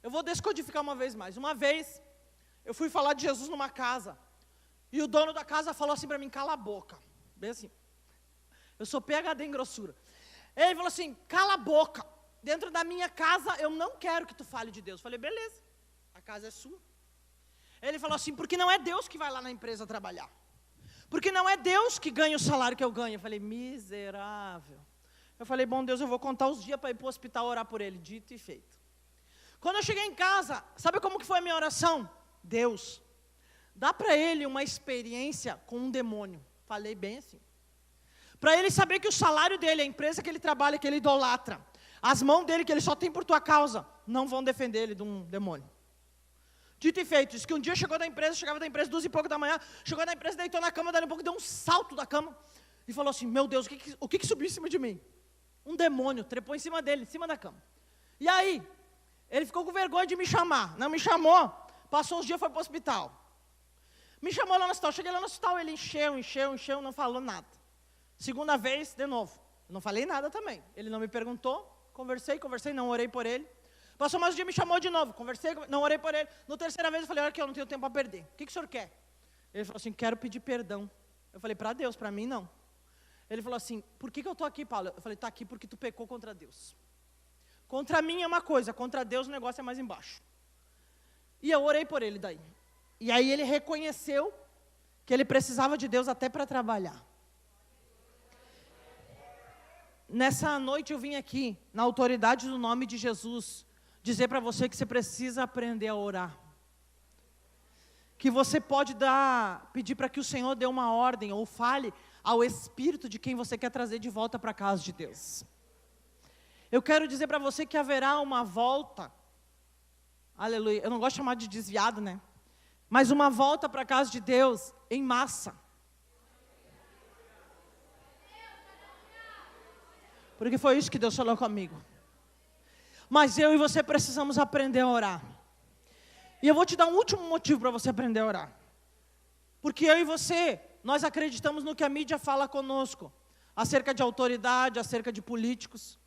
Eu vou descodificar uma vez mais. Uma vez, eu fui falar de Jesus numa casa, e o dono da casa falou assim para mim, cala a boca. Bem assim, eu sou PhD em grossura. Ele falou assim, cala a boca, dentro da minha casa eu não quero que tu fale de Deus. Eu falei, beleza, a casa é sua. Ele falou assim, porque não é Deus que vai lá na empresa trabalhar. Porque não é Deus que ganha o salário que eu ganho. Eu falei, miserável. Eu falei, bom Deus, eu vou contar os dias para ir para o hospital orar por ele. Dito e feito. Quando eu cheguei em casa, sabe como que foi a minha oração? Deus, dá para ele uma experiência com um demônio. Falei bem assim. Para ele saber que o salário dele, a empresa que ele trabalha, que ele idolatra, as mãos dele que ele só tem por tua causa, não vão defender ele de um demônio. Dito e feito, diz que um dia chegava da empresa, 2 e pouco da manhã, chegou da empresa, deitou na cama, daí um pouco deu um salto da cama, e falou assim, meu Deus, o que subiu em cima de mim? Um demônio, trepou em cima dele, em cima da cama. E aí, ele ficou com vergonha de me chamar, não me chamou, passou uns dias, foi para o hospital. Me chamou lá no hospital, cheguei lá no hospital, ele encheu, não falou nada. Segunda vez, de novo, eu não falei nada também, ele não me perguntou, conversei, não orei por ele. Passou mais um dia, me chamou de novo, conversei, não orei por ele. Na terceira vez eu falei, olha que eu não tenho tempo para perder. O que o senhor quer? Ele falou assim, quero pedir perdão. Eu falei, para Deus, para mim não. Ele falou assim, por que eu estou aqui, Paulo? Eu falei, está aqui porque tu pecou contra Deus. Contra mim é uma coisa, contra Deus o negócio é mais embaixo. E eu orei por ele daí. E aí ele reconheceu que ele precisava de Deus até para trabalhar. Nessa noite eu vim aqui, na autoridade do nome de Jesus, dizer para você que você precisa aprender a orar. Que você pode pedir para que o Senhor dê uma ordem, ou fale ao Espírito de quem você quer trazer de volta para a casa de Deus. Eu quero dizer para você que haverá uma volta, aleluia, eu não gosto de chamar de desviado, né? Mas uma volta para a casa de Deus em massa. Porque foi isso que Deus falou comigo. Mas eu e você precisamos aprender a orar. E eu vou te dar um último motivo para você aprender a orar. Porque eu e você, nós acreditamos no que a mídia fala conosco. Acerca de autoridade, acerca de políticos.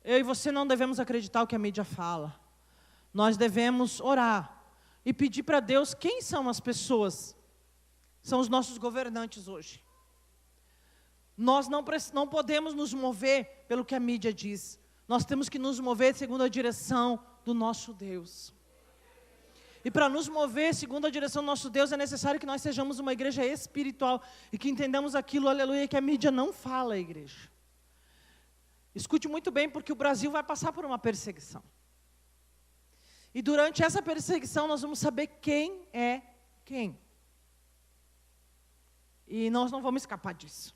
Eu e você não devemos acreditar o que a mídia fala. Nós devemos orar. E pedir para Deus quem são as pessoas. São os nossos governantes hoje. Nós não podemos nos mover pelo que a mídia diz. Nós temos que nos mover segundo a direção do nosso Deus. E para nos mover segundo a direção do nosso Deus, é necessário que nós sejamos uma igreja espiritual. E que entendamos aquilo, aleluia, que a mídia não fala, igreja. Escute muito bem, porque o Brasil vai passar por uma perseguição. E durante essa perseguição, nós vamos saber quem é quem. E nós não vamos escapar disso.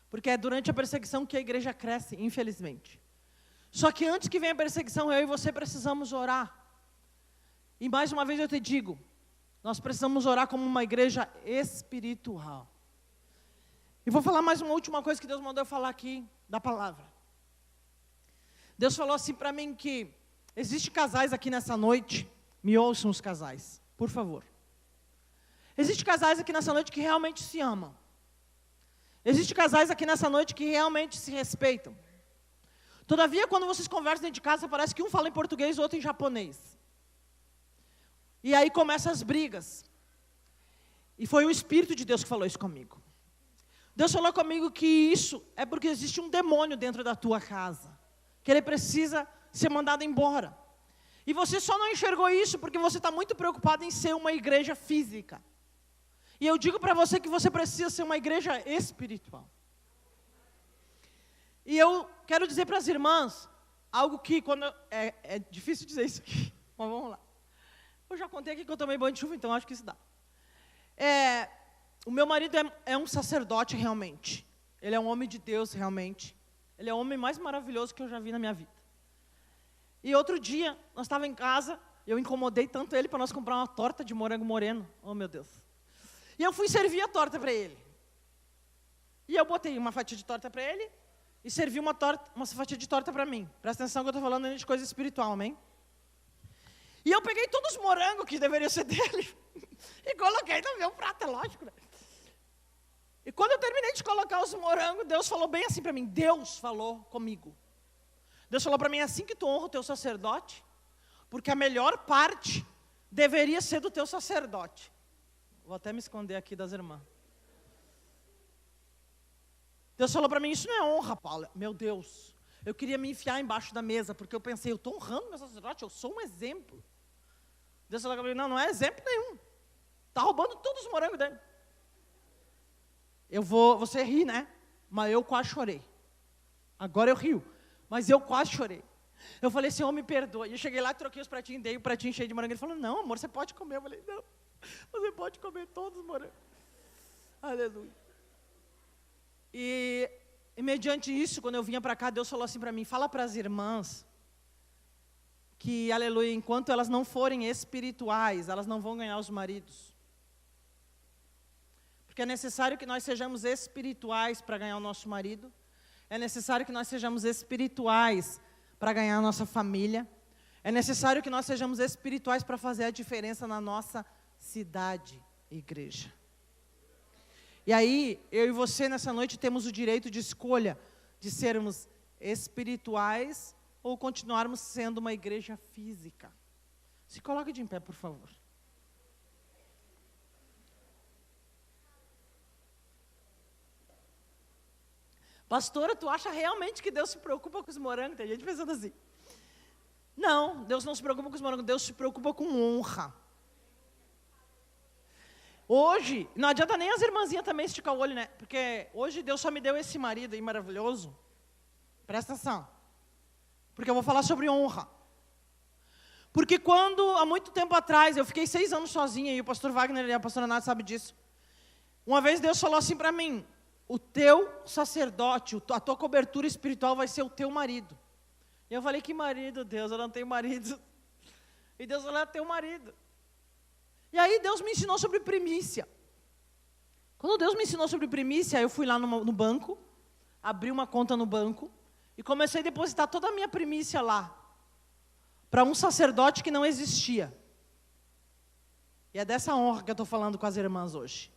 Porque é durante a perseguição que a igreja cresce, infelizmente. Só que antes que venha a perseguição, eu e você precisamos orar. E mais uma vez eu te digo, nós precisamos orar como uma igreja espiritual. E vou falar mais uma última coisa que Deus mandou eu falar aqui, da palavra. Deus falou assim para mim que existem casais aqui nessa noite, me ouçam os casais, por favor. Existem casais aqui nessa noite que realmente se amam. Existem casais aqui nessa noite que realmente se respeitam. Todavia, quando vocês conversam dentro de casa, parece que um fala em português e o outro em japonês. E aí começam as brigas. E foi o Espírito de Deus que falou isso comigo. Deus falou comigo que isso é porque existe um demônio dentro da tua casa. Que ele precisa ser mandado embora. E você só não enxergou isso porque você está muito preocupado em ser uma igreja física. E eu digo para você que você precisa ser uma igreja espiritual. E eu quero dizer para as irmãs, algo que é difícil dizer isso aqui, mas vamos lá. Eu já contei aqui que eu tomei banho de chuva, então acho que isso dá. O meu marido é um sacerdote realmente. Ele é um homem de Deus realmente. Ele é o homem mais maravilhoso que eu já vi na minha vida. E outro dia, nós estávamos em casa, eu incomodei tanto ele para nós comprar uma torta de morango moreno. Oh, meu Deus. E eu fui servir a torta para ele. E eu botei uma fatia de torta para ele e servi uma fatia de torta para mim. Presta atenção que eu estou falando de coisa espiritual, amém? E eu peguei todos os morangos que deveriam ser dele e coloquei no meu prato, é lógico, né? E quando eu terminei de colocar os morangos, Deus falou bem assim para mim. Deus falou comigo. Deus falou para mim, assim que tu honra o teu sacerdote, porque a melhor parte deveria ser do teu sacerdote. Vou até me esconder aqui das irmãs. Deus falou para mim, isso não é honra, Paulo. Meu Deus, eu queria me enfiar embaixo da mesa, porque eu pensei, eu estou honrando meu sacerdote, eu sou um exemplo. Deus falou para mim, não é exemplo nenhum. Está roubando todos os morangos dele. Você ri, né? Mas eu quase chorei. Agora eu rio, mas eu quase chorei. Eu falei, Senhor, me perdoa. E eu cheguei lá, troquei os pratinhos, dei o pratinho cheio de morango. Ele falou, não, amor, você pode comer. Eu falei, não, você pode comer todos os morangos. Aleluia. E E mediante isso, quando eu vinha para cá, Deus falou assim para mim, fala para as irmãs que, aleluia, enquanto elas não forem espirituais, elas não vão ganhar os maridos. Porque é necessário que nós sejamos espirituais para ganhar o nosso marido. É necessário que nós sejamos espirituais para ganhar a nossa família. É necessário que nós sejamos espirituais para fazer a diferença na nossa cidade, igreja. E aí, eu e você nessa noite temos o direito de escolha de sermos espirituais ou continuarmos sendo uma igreja física. Se coloque de em pé, por favor. Pastora, tu acha realmente que Deus se preocupa com os morangos? Tem gente pensando assim. Não, Deus não se preocupa com os morangos, Deus se preocupa com honra. Hoje, não adianta nem as irmãzinhas também esticar o olho, né? Porque hoje Deus só me deu esse marido aí maravilhoso. Presta atenção. Porque eu vou falar sobre honra. Porque quando, há muito tempo atrás, eu fiquei 6 anos sozinha, e o pastor Wagner e a pastora Nath sabem disso. Uma vez Deus falou assim para mim, o teu sacerdote, a tua cobertura espiritual vai ser o teu marido. E eu falei, que marido, Deus? Eu não tenho marido. E Deus falou, é teu marido. E aí Deus me ensinou sobre primícia. Quando Deus me ensinou sobre primícia, eu fui lá no banco, abri uma conta no banco, e comecei a depositar toda a minha primícia lá, para um sacerdote que não existia. E é dessa honra que eu estou falando com as irmãs hoje.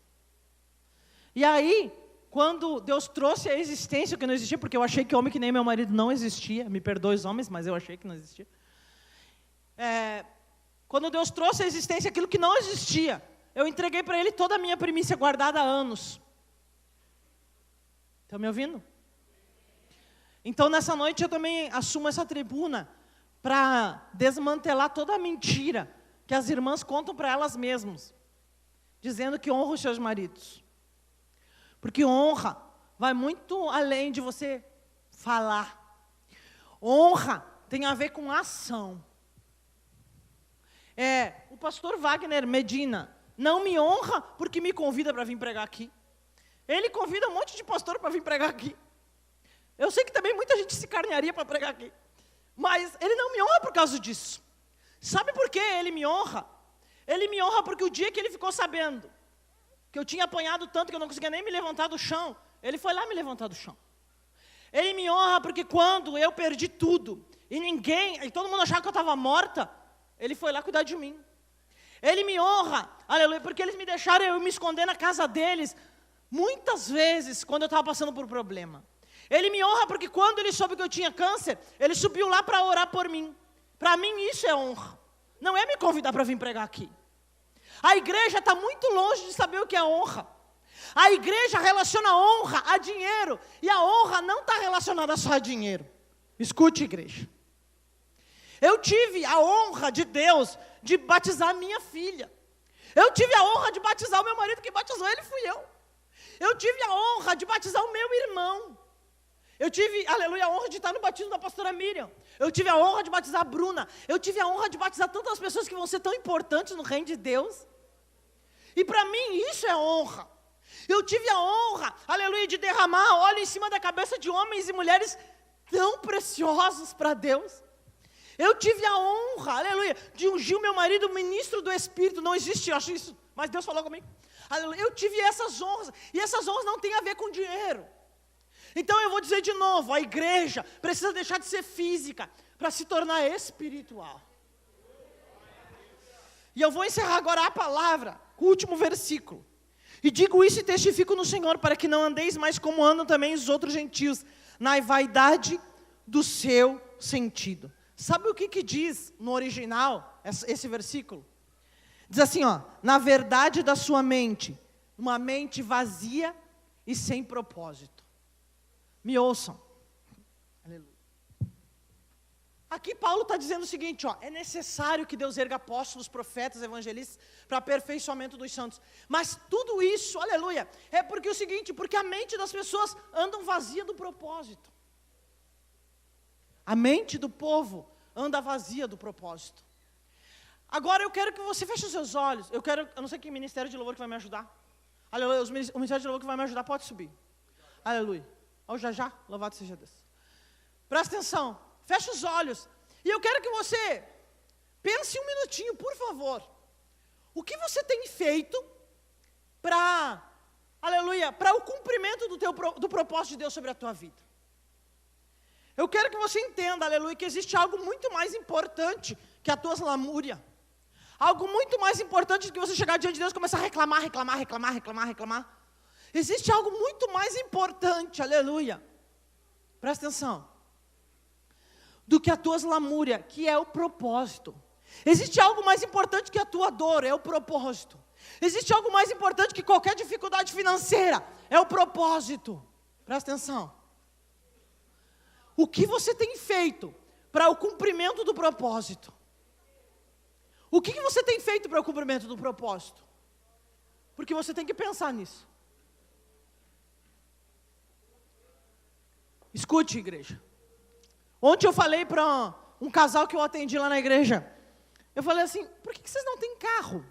E aí, quando Deus trouxe a existência que não existia, porque eu achei que homem que nem meu marido não existia, me perdoe os homens, mas eu achei que não existia. Quando Deus trouxe a existência aquilo que não existia, eu entreguei para Ele toda a minha primícia guardada há anos. Estão me ouvindo? Então, nessa noite, eu também assumo essa tribuna para desmantelar toda a mentira que as irmãs contam para elas mesmas, dizendo que honram os seus maridos. Porque honra vai muito além de você falar. Honra tem a ver com ação. O pastor Wagner Medina não me honra porque me convida para vir pregar aqui. Ele convida um monte de pastor para vir pregar aqui. Eu sei que também muita gente se carnearia para pregar aqui. Mas ele não me honra por causa disso. Sabe por que ele me honra? Ele me honra porque o dia que ele ficou sabendo que eu tinha apanhado tanto que eu não conseguia nem me levantar do chão, ele foi lá me levantar do chão. Ele me honra porque quando eu perdi tudo, e todo mundo achava que eu estava morta, ele foi lá cuidar de mim. Ele me honra, aleluia, porque eles me deixaram eu me esconder na casa deles, muitas vezes, quando eu estava passando por problema. Ele me honra porque quando ele soube que eu tinha câncer, ele subiu lá para orar por mim. Para mim isso é honra. Não é me convidar para vir pregar aqui. A igreja está muito longe de saber o que é honra. A igreja relaciona honra a dinheiro. E a honra não está relacionada só a dinheiro. Escute, igreja. Eu tive a honra de Deus de batizar minha filha. Eu tive a honra de batizar o meu marido, que batizou ele fui eu. Eu tive a honra de batizar o meu irmão. Eu tive, aleluia, a honra de estar no batismo da pastora Miriam. Eu tive a honra de batizar a Bruna. Eu tive a honra de batizar tantas pessoas que vão ser tão importantes no reino de Deus. E para mim isso é honra. Eu tive a honra, aleluia, de derramar óleo em cima da cabeça de homens e mulheres tão preciosos para Deus. Eu tive a honra, aleluia, de ungir o meu marido ministro do Espírito. Não existe, eu acho isso, mas Deus falou comigo. Aleluia. Eu tive essas honras, e essas honras não têm a ver com dinheiro. Então eu vou dizer de novo, a igreja precisa deixar de ser física para se tornar espiritual. E eu vou encerrar agora a palavra, com o último versículo. E digo isso e testifico no Senhor, para que não andeis mais como andam também os outros gentios, na vaidade do seu sentido. Sabe o que diz no original, esse versículo? Diz assim, na verdade da sua mente, uma mente vazia e sem propósito. Me ouçam. Aleluia. Aqui Paulo está dizendo o seguinte, é necessário que Deus erga apóstolos, profetas, evangelistas, para aperfeiçoamento dos santos. Mas tudo isso, aleluia, é porque o seguinte, porque a mente das pessoas anda vazia do propósito. A mente do povo anda vazia do propósito. Agora eu quero que você feche os seus olhos. Eu não sei que ministério de louvor que vai me ajudar. Aleluia, o ministério de louvor que vai me ajudar pode subir. Aleluia. Ao já, louvado seja Deus. Presta atenção, fecha os olhos. E eu quero que você pense um minutinho, por favor. O que você tem feito para, aleluia, para o cumprimento do propósito de Deus sobre a tua vida? Eu quero que você entenda, aleluia, que existe algo muito mais importante que a tua lamúria. Algo muito mais importante do que você chegar diante de Deus e começar a reclamar. Existe algo muito mais importante, aleluia. Presta atenção. Do que a tua lamúria, que é o propósito. Existe algo mais importante que a tua dor, é o propósito. Existe algo mais importante que qualquer dificuldade financeira, é o propósito. Presta atenção. O que você tem feito para o cumprimento do propósito? O que você tem feito para o cumprimento do propósito? Porque você tem que pensar nisso. Escute, igreja. Ontem eu falei para um casal que eu atendi lá na igreja. Eu falei assim, por que vocês não têm carro?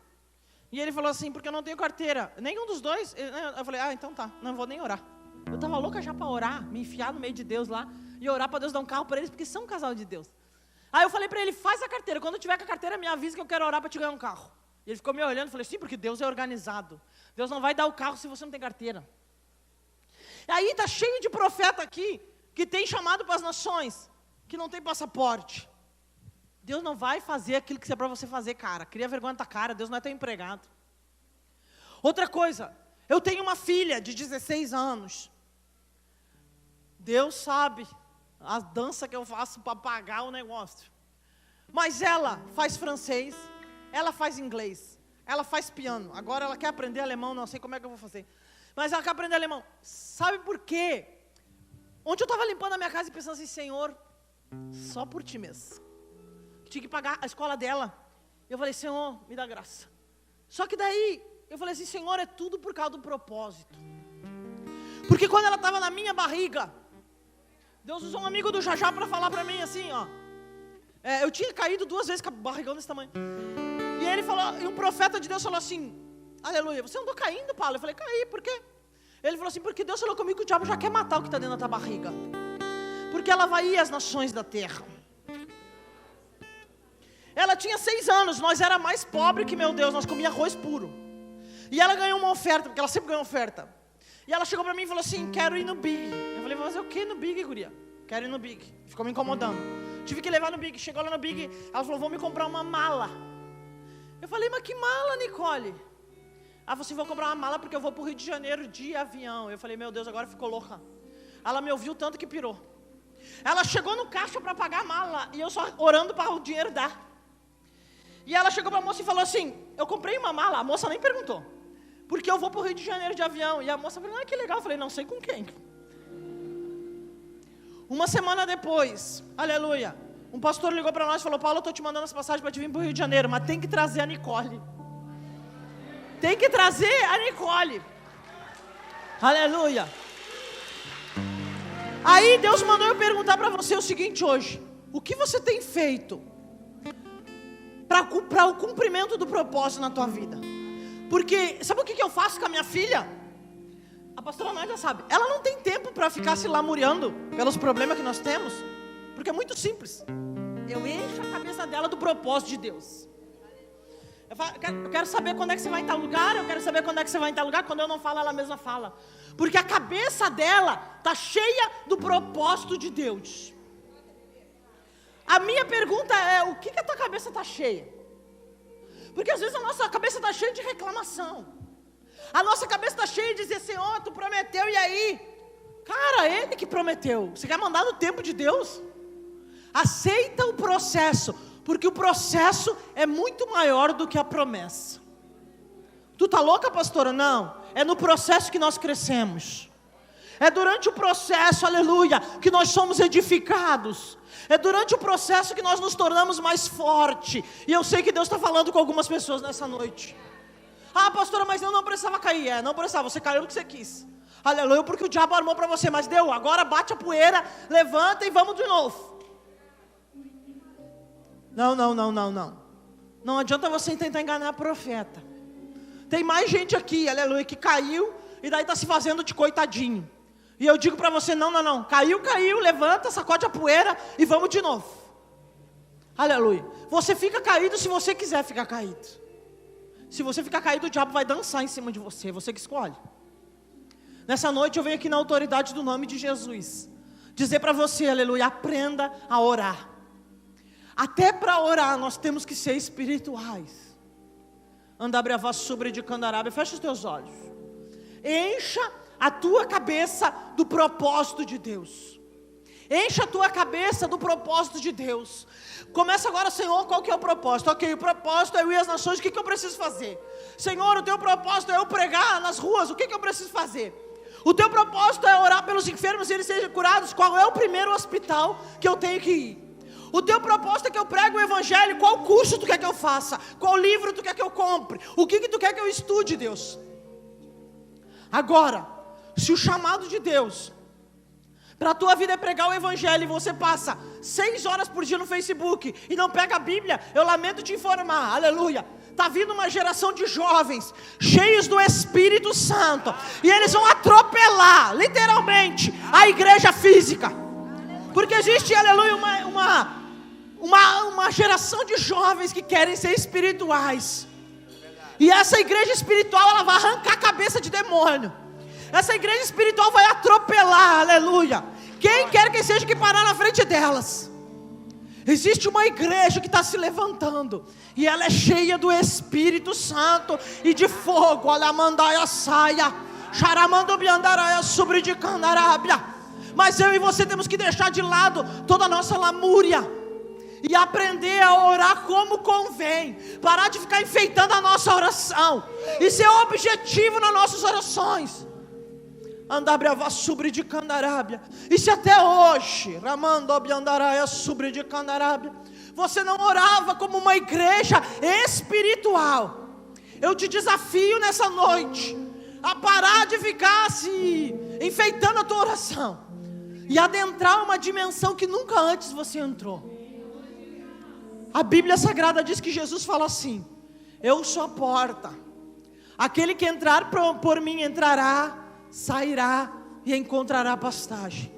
E ele falou assim, porque eu não tenho carteira. Nenhum dos dois. Eu falei, então tá, não vou nem orar. Eu estava louca já para orar, me enfiar no meio de Deus lá e orar para Deus dar um carro para eles, porque são um casal de Deus. Aí eu falei para ele, faz a carteira, quando eu tiver com a carteira me avisa que eu quero orar para te ganhar um carro. E ele ficou me olhando e falei, sim, porque Deus é organizado. Deus não vai dar o carro se você não tem carteira. E aí está cheio de profeta aqui, que tem chamado para as nações, que não tem passaporte. Deus não vai fazer aquilo que é para você fazer, cara. Cria vergonha na tua cara, Deus não é teu empregado. Outra coisa, eu tenho uma filha de 16 anos. Deus sabe a dança que eu faço para pagar o negócio. Mas ela faz francês, ela faz inglês, ela faz piano. Agora ela quer aprender alemão, não sei como é que eu vou fazer. Mas ela quer aprender alemão. Sabe por quê? Ontem eu estava limpando a minha casa e pensando assim, Senhor, só por ti mesmo. Tinha que pagar a escola dela. Eu falei, Senhor, me dá graça. Só que daí, eu falei assim, Senhor, é tudo por causa do propósito. Porque quando ela estava na minha barriga, Deus usou um amigo do Jajá para falar para mim assim, ó. Eu tinha caído 2 vezes com a barrigão desse tamanho. E ele falou, e um profeta de Deus falou assim, aleluia, você andou caindo, Paulo? Eu falei, caí, por quê? Ele falou assim, porque Deus falou comigo que o diabo já quer matar o que está dentro da tua barriga. Porque ela vai ir às nações da terra. Ela tinha 6 anos, nós era mais pobre que, meu Deus, nós comíamos arroz puro. E ela ganhou uma oferta, porque ela sempre ganhou oferta. E ela chegou para mim e falou assim, quero ir no Big. Eu falei, vou fazer o que no Big, guria? Quero ir no Big. Ficou me incomodando. Tive que levar no Big. Chegou lá no Big, ela falou, vou me comprar uma mala. Eu falei, mas que mala, Nicole? Ela falou assim, vou comprar uma mala porque eu vou para o Rio de Janeiro de avião. Eu falei, meu Deus, agora ficou louca. Ela me ouviu tanto que pirou. Ela chegou no caixa para pagar a mala e eu só orando para o dinheiro dar. E ela chegou para a moça e falou assim, eu comprei uma mala, a moça nem perguntou. Porque eu vou para o Rio de Janeiro de avião. E a moça falou, que legal. Eu falei, não sei com quem. Uma semana depois, aleluia, um pastor ligou para nós e falou, Paulo, eu estou te mandando as passagens para te vir para o Rio de Janeiro, mas tem que trazer a Nicole. Tem que trazer a Nicole. Aleluia. Aí Deus mandou eu perguntar para você o seguinte hoje. O que você tem feito para o cumprimento do propósito na tua vida? Porque, sabe o que eu faço com a minha filha? A pastora Nádia sabe. Ela não tem tempo para ficar se lamuriando pelos problemas que nós temos. Porque é muito simples. Eu encho a cabeça dela do propósito de Deus. Eu quero saber quando é que você vai em tal lugar. Eu quero saber quando é que você vai em tal lugar. Quando eu não falo, ela mesma fala. Porque a cabeça dela está cheia do propósito de Deus. A minha pergunta é, o que a tua cabeça está cheia? Porque às vezes a nossa cabeça está cheia de reclamação. A nossa cabeça está cheia de dizer, Senhor, tu prometeu, e aí? Cara, Ele que prometeu. Você quer mandar no tempo de Deus? Aceita o processo, porque o processo é muito maior do que a promessa. Tu tá louca, pastora? Não, é no processo que nós crescemos. É durante o processo, aleluia, que nós somos edificados. É durante o processo que nós nos tornamos mais fortes. E eu sei que Deus está falando com algumas pessoas nessa noite. Ah, pastora, mas eu não precisava cair. Não precisava, você caiu no que você quis. Aleluia, porque o diabo armou para você. Mas deu, agora bate a poeira, levanta e vamos de novo. Não. Não adianta você tentar enganar a profeta. Tem mais gente aqui, aleluia, que caiu e daí está se fazendo de coitadinho. E eu digo para você, não, caiu, levanta, sacode a poeira e vamos de novo. Aleluia. Você fica caído se você quiser ficar caído. Se você ficar caído, o diabo vai dançar em cima de você, você que escolhe. Nessa noite eu venho aqui na autoridade do nome de Jesus, dizer para você, aleluia, aprenda a orar. Até para orar nós temos que ser espirituais. Andabriavá sobre de Candarábia, fecha os teus olhos. Encha a tua cabeça do propósito de Deus. Encha a tua cabeça do propósito de Deus. Começa agora, Senhor, qual que é o propósito? Ok, o propósito é eu ir às nações, o que eu preciso fazer? Senhor, o teu propósito é eu pregar nas ruas, o que eu preciso fazer? O teu propósito é orar pelos enfermos e eles sejam curados, qual é o primeiro hospital que eu tenho que ir? O teu propósito é que eu pregue o evangelho, qual curso tu quer que eu faça? Qual livro tu quer que eu compre? O que tu quer que eu estude, Deus? Agora, se o chamado de Deus para a tua vida é pregar o evangelho e você passa 6 horas por dia no Facebook e não pega a Bíblia, eu lamento te informar, aleluia, está vindo uma geração de jovens cheios do Espírito Santo e eles vão atropelar, literalmente, a igreja física, porque existe, aleluia, uma geração de jovens que querem ser espirituais, e essa igreja espiritual, ela vai arrancar a cabeça de demônio. Essa igreja espiritual vai atropelar, aleluia, quem quer que seja que parar na frente delas. Existe uma igreja que está se levantando, e ela é cheia do Espírito Santo e de fogo. Alamandaia saia, charamando biandaraia sobre de Candarábia. Mas eu e você temos que deixar de lado toda a nossa lamúria e aprender a orar como convém. Parar de ficar enfeitando a nossa oração e ser objetivo nas nossas orações. Andabriavá sobre de Candarábia. E se até hoje, Ramando Biandaraia sobre de Candarábia, você não orava como uma igreja espiritual, eu te desafio nessa noite a parar de ficar se enfeitando a tua oração e adentrar uma dimensão que nunca antes você entrou. A Bíblia Sagrada diz que Jesus fala assim: eu sou a porta, aquele que entrar por mim entrará, sairá e encontrará pastagem.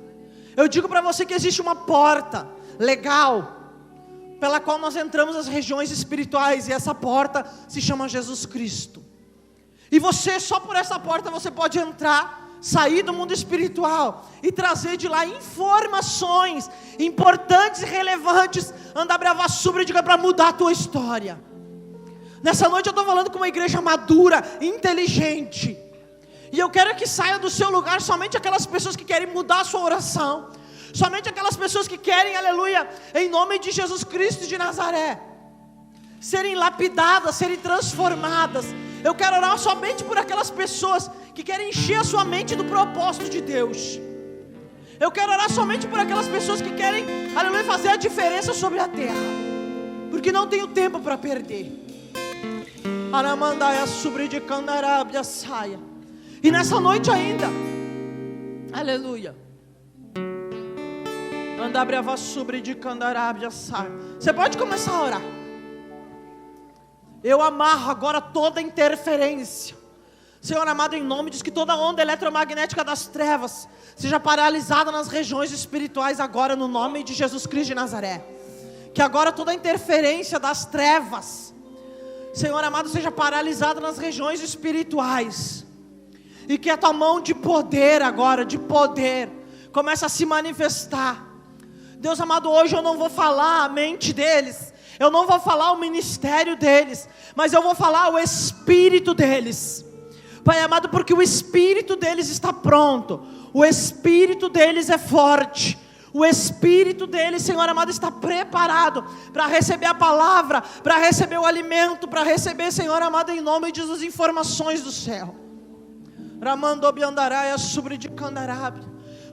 Eu digo para você que existe uma porta legal pela qual nós entramos nas regiões espirituais, e essa porta se chama Jesus Cristo. E você, só por essa porta você pode entrar, sair do mundo espiritual e trazer de lá informações importantes e relevantes, para mudar a tua história. Nessa noite eu estou falando com uma igreja madura, inteligente, e eu quero que saia do seu lugar somente aquelas pessoas que querem mudar a sua oração, somente aquelas pessoas que querem, aleluia, em nome de Jesus Cristo de Nazaré, serem lapidadas, serem transformadas. Eu quero orar somente por aquelas pessoas que querem encher a sua mente do propósito de Deus. Eu quero orar somente por aquelas pessoas que querem, aleluia, fazer a diferença sobre a terra, porque não tenho tempo para perder. Aramandaia sobre de Candarábia saia. E nessa noite ainda, aleluia, Andabriavá sobre de Candarábia saia. Você pode começar a orar. Eu amarro agora toda interferência, Senhor amado, em nome diz que toda onda eletromagnética das trevas seja paralisada nas regiões espirituais agora, no nome de Jesus Cristo de Nazaré. Que agora toda interferência das trevas, Senhor amado, seja paralisada nas regiões espirituais, e que a tua mão de poder agora, de poder, comece a se manifestar. Deus amado, hoje eu não vou falar a mente deles, eu não vou falar o ministério deles, mas eu vou falar o espírito deles, Pai amado, porque o espírito deles está pronto, o espírito deles é forte, o espírito deles, Senhor amado, está preparado para receber a palavra, para receber o alimento, para receber, Senhor amado, em nome de Jesus, informações do céu. Ramando Biandaraia sobre de Candarábia.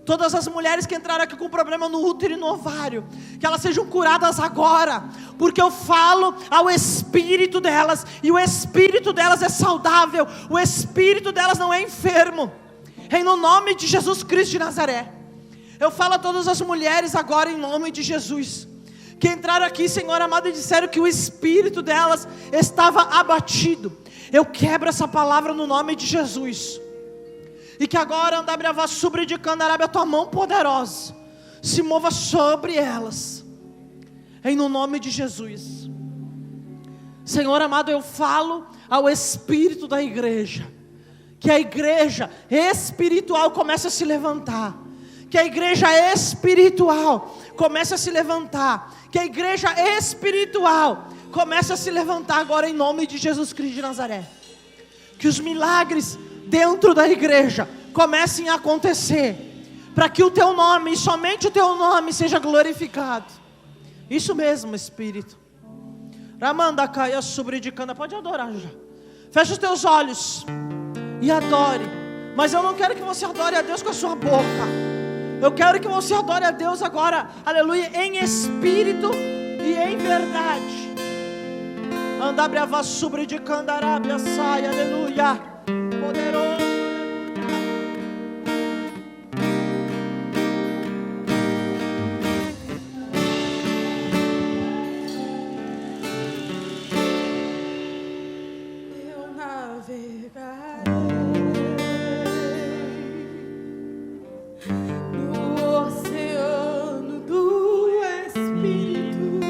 Todas as mulheres que entraram aqui com problema no útero e no ovário, que elas sejam curadas agora, porque eu falo ao espírito delas, e o espírito delas é saudável, o espírito delas não é enfermo, em no nome de Jesus Cristo de Nazaré. Eu falo a todas as mulheres agora em nome de Jesus, que entraram aqui, Senhor amado, e disseram que o espírito delas estava abatido. Eu quebro essa palavra no nome de Jesus. E que agora, Andabriavá, sobre de Candarábia, a tua mão poderosa se mova sobre elas. Em no nome de Jesus. Senhor amado, eu falo ao espírito da igreja. Que a igreja espiritual comece a se levantar. Que a igreja espiritual comece a se levantar. Que a igreja espiritual comece a se levantar agora em nome de Jesus Cristo de Nazaré. Que os milagres dentro da igreja comecem a acontecer, para que o teu nome, e somente o teu nome, seja glorificado. Isso mesmo, Espírito. Ramanda caia sobre de cana. Pode adorar já. Feche os teus olhos e adore. Mas eu não quero que você adore a Deus com a sua boca. Eu quero que você adore a Deus agora, aleluia, em espírito e em verdade. Andabriavá sobre de Candarábia sai, aleluia. Poderoso.
Eu navegarei no oceano do Espírito.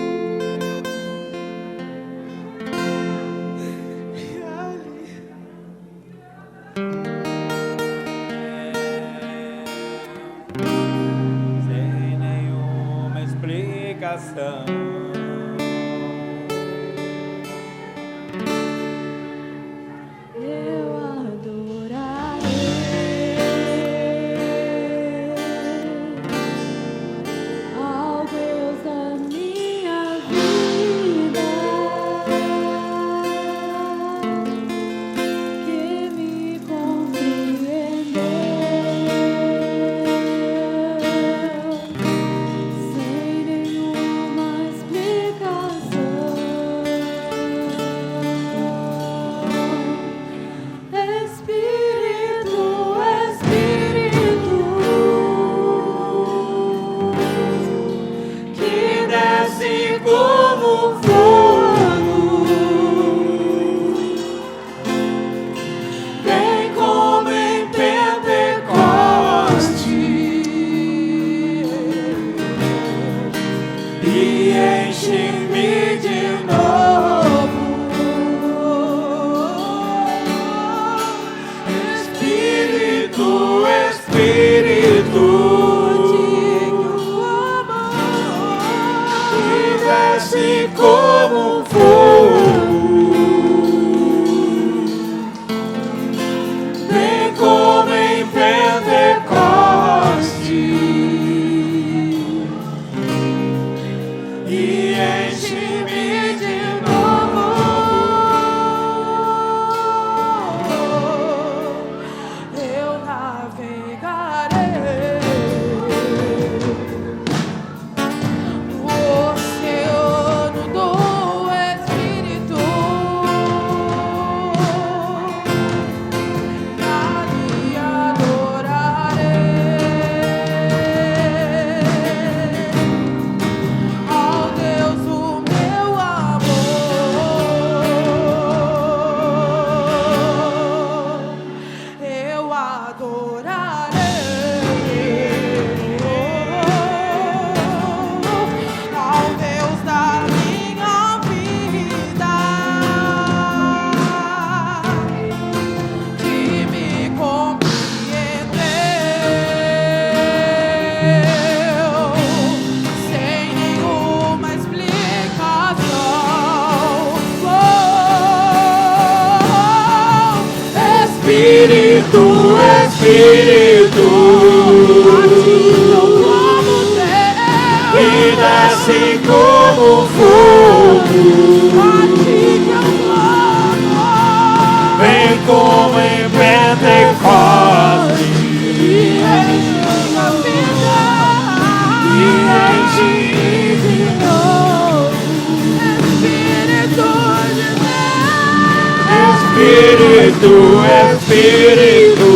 E ali
sem nenhuma explicação,
eu adorarei ao Deus da minha vida, que me compreendeu sem nenhuma explicação. Espírito, Espírito, que desce como fogo, vem como em Pentecoste e enche-me de novo. Espírito, Espírito, que desce como fogo, vem como em Pentecoste e enche-me de novo. Eu navegarei no oceano do Espírito, ali adorarei ao Deus do meu amor. Eu adorarei ao Deus da minha vida, que me compreendeu sem nenhuma explicação. Espírito, Espírito, que desce como fogo, vem como em Pentecoste e enche de novo. Espírito, Espírito,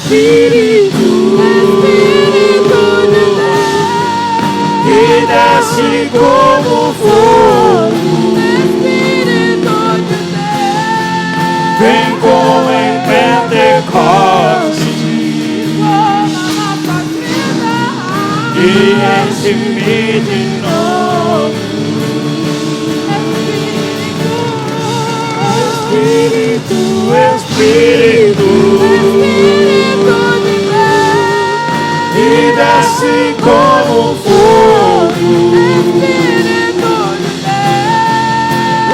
Espírito de Deus,
que desce como fogo,
Espírito de Deus,
vem como em Pentecostes e enche-me de novo. Espírito, Espírito, que desce como fogo,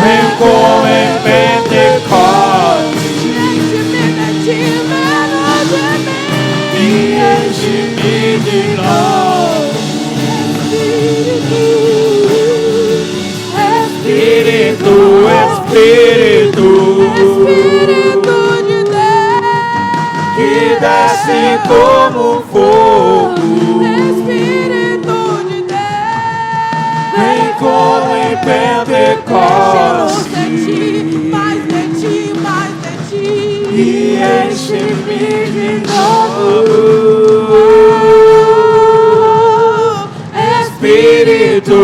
vem como em Pentecostes e enche-me de novo. Espírito, Espírito,
de Deus,
que desce como fogo,
Espírito de Deus,
vem como em Pentecostes
mais de ti,
e enche-me de novo. Espírito,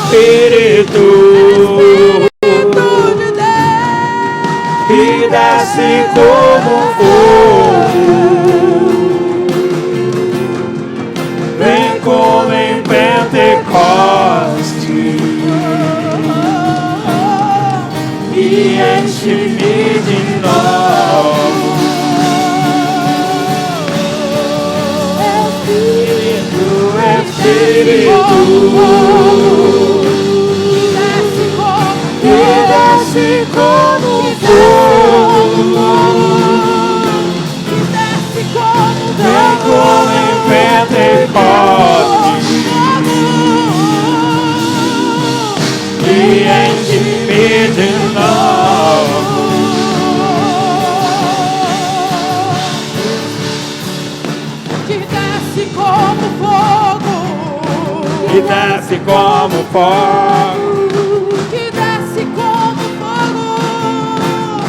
Espírito,
de Deus,
que desce como fogo, vem como em Pentecostes e enche-me de novo. Espírito, que desce como fogo, vem como em Pentecostes e enche-me de novo.
que desce como fogo,
Que desce como fogo,
que desce como fogo,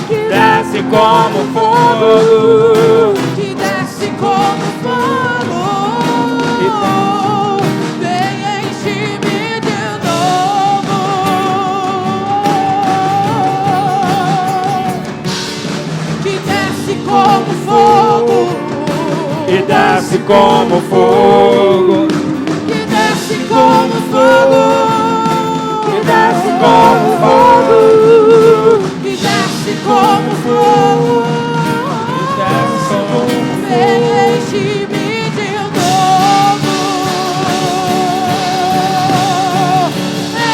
que
desce como fogo,
que desce como fogo, vem enche-me de novo. Que desce como fogo,
que desce como fogo,
que desce como fogo,
que desce como fogo,
que desce como fogo,
que desce como
vem enche-me de novo.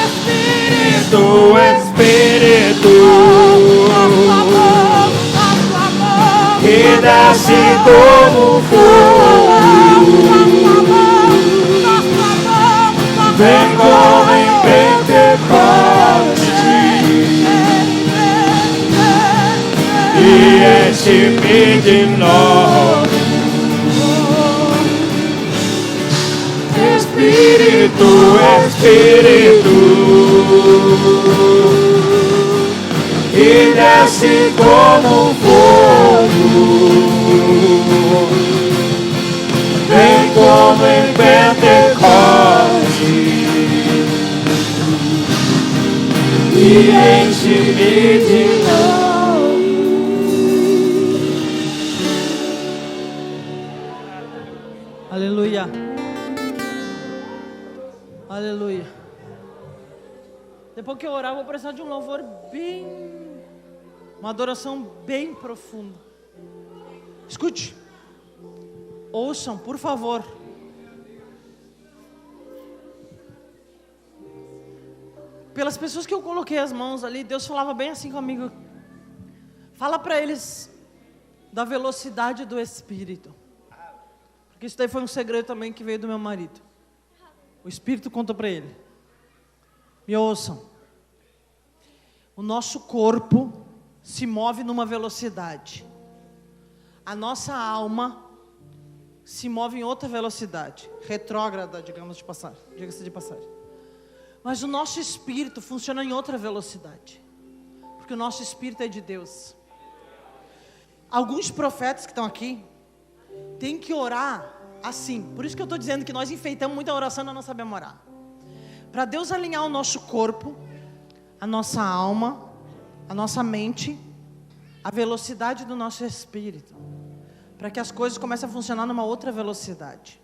Espírito,
Espírito,
nosso amor,
que desce como fogo, vem como em Pentecostes e enche-me de novo. Espírito, Espírito, que desce como fogo, vem como em Pentecostes e enche-me de novo.
Aleluia. Aleluia. Depois que eu orar, eu vou precisar de um louvor bem... uma adoração bem profunda. Escute. Ouçam, por favor. Pelas pessoas que eu coloquei as mãos ali, Deus falava bem assim comigo. Fala para eles da velocidade do Espírito. Porque isso daí foi um segredo também que veio do meu marido. O Espírito contou para ele. Me ouçam. O nosso corpo se move numa velocidade. A nossa alma se move em outra velocidade. Retrógrada, digamos de passagem. Diga-se de passagem. Mas o nosso espírito funciona em outra velocidade. Porque o nosso espírito é de Deus. Alguns profetas que estão aqui, tem que orar assim. Por isso que eu estou dizendo que nós enfeitamos muita oração e nós não sabemos orar. Para Deus alinhar o nosso corpo, a nossa alma, a nossa mente, a velocidade do nosso espírito, para que as coisas comecem a funcionar numa outra velocidade.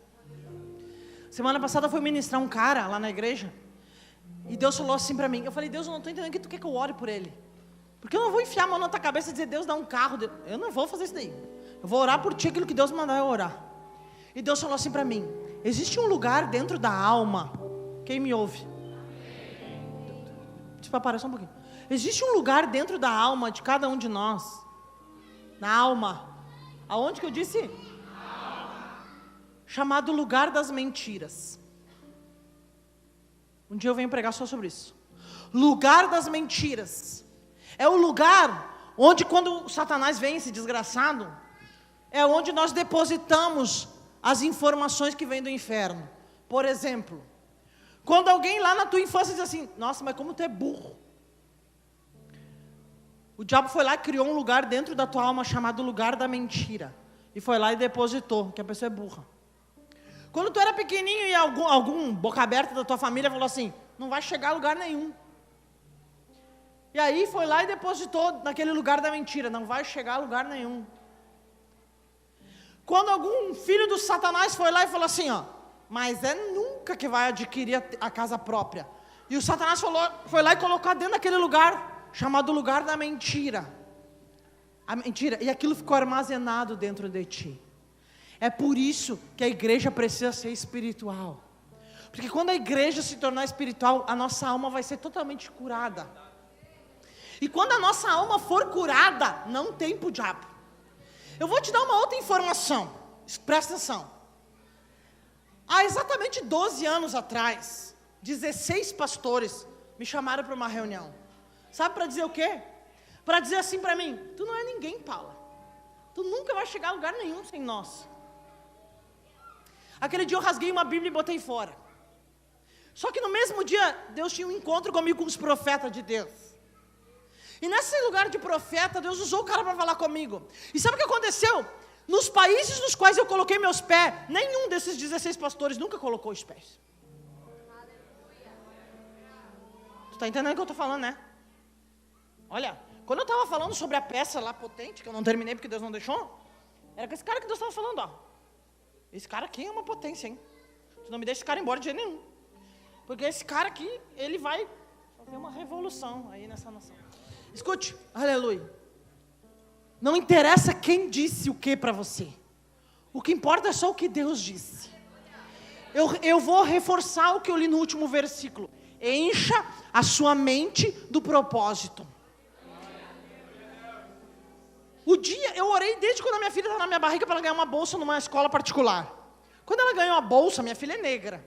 Semana passada eu fui ministrar um cara lá na igreja, e Deus falou assim para mim. Eu falei: Deus, eu não estou entendendo que tu quer que eu ore por ele, porque eu não vou enfiar a mão na tua cabeça e dizer: Deus, dá um carro. Eu não vou fazer isso daí. Eu vou orar por ti, aquilo que Deus mandar eu orar. E Deus falou assim para mim: existe um lugar dentro da alma. Quem me ouve? Deixa eu parar só um pouquinho. Existe um lugar dentro da alma de cada um de nós. Na alma. Aonde que eu disse? Alma. Chamado lugar das mentiras. Um dia eu venho pregar só sobre isso. Lugar das mentiras. É o lugar onde, quando o Satanás vem, esse desgraçado, é onde nós depositamos as informações que vêm do inferno. Por exemplo, quando alguém lá na tua infância diz assim: nossa, mas como tu é burro. O diabo foi lá e criou um lugar dentro da tua alma chamado lugar da mentira. E foi lá e depositou, que a pessoa é burra. Quando tu era pequenininho e algum boca aberta da tua família falou assim: não vai chegar a lugar nenhum. E aí foi lá e depositou naquele lugar da mentira: não vai chegar a lugar nenhum. Quando algum filho do Satanás foi lá e falou assim: ó, mas é nunca que vai adquirir a casa própria. E o Satanás foi lá e colocou dentro daquele lugar chamado lugar da mentira. A mentira. E aquilo ficou armazenado dentro de ti. É por isso que a igreja precisa ser espiritual. Porque quando a igreja se tornar espiritual, a nossa alma vai ser totalmente curada. E quando a nossa alma for curada, não tem pro diabo. Eu vou te dar uma outra informação. Presta atenção. Há exatamente 12 anos atrás, 16 pastores me chamaram para uma reunião. Sabe para dizer o quê? Para dizer assim para mim: tu não é ninguém, Paula. Tu nunca vai chegar a lugar nenhum sem nós. Aquele dia eu rasguei uma Bíblia e botei fora. Só que no mesmo dia, Deus tinha um encontro comigo com os profetas de Deus. E nesse lugar de profeta, Deus usou o cara para falar comigo. E sabe o que aconteceu? Nos países nos quais eu coloquei meus pés, nenhum desses 16 pastores nunca colocou os pés. Tu está entendendo o que eu estou falando, né? Olha, quando eu estava falando sobre a peça lá potente, que eu não terminei porque Deus não deixou, era com esse cara que Deus estava falando, ó. Esse cara aqui é uma potência, hein? Tu não me deixa esse cara embora de jeito nenhum. Porque esse cara aqui, ele vai fazer uma revolução aí nessa nação. Escute, aleluia. Não interessa quem disse o que para você. O que importa é só o que Deus disse. Eu vou reforçar o que eu li no último versículo. Encha a sua mente do propósito. Eu orei desde quando a minha filha estava na minha barriga para ela ganhar uma bolsa numa escola particular. Quando ela ganhou a bolsa, minha filha é negra.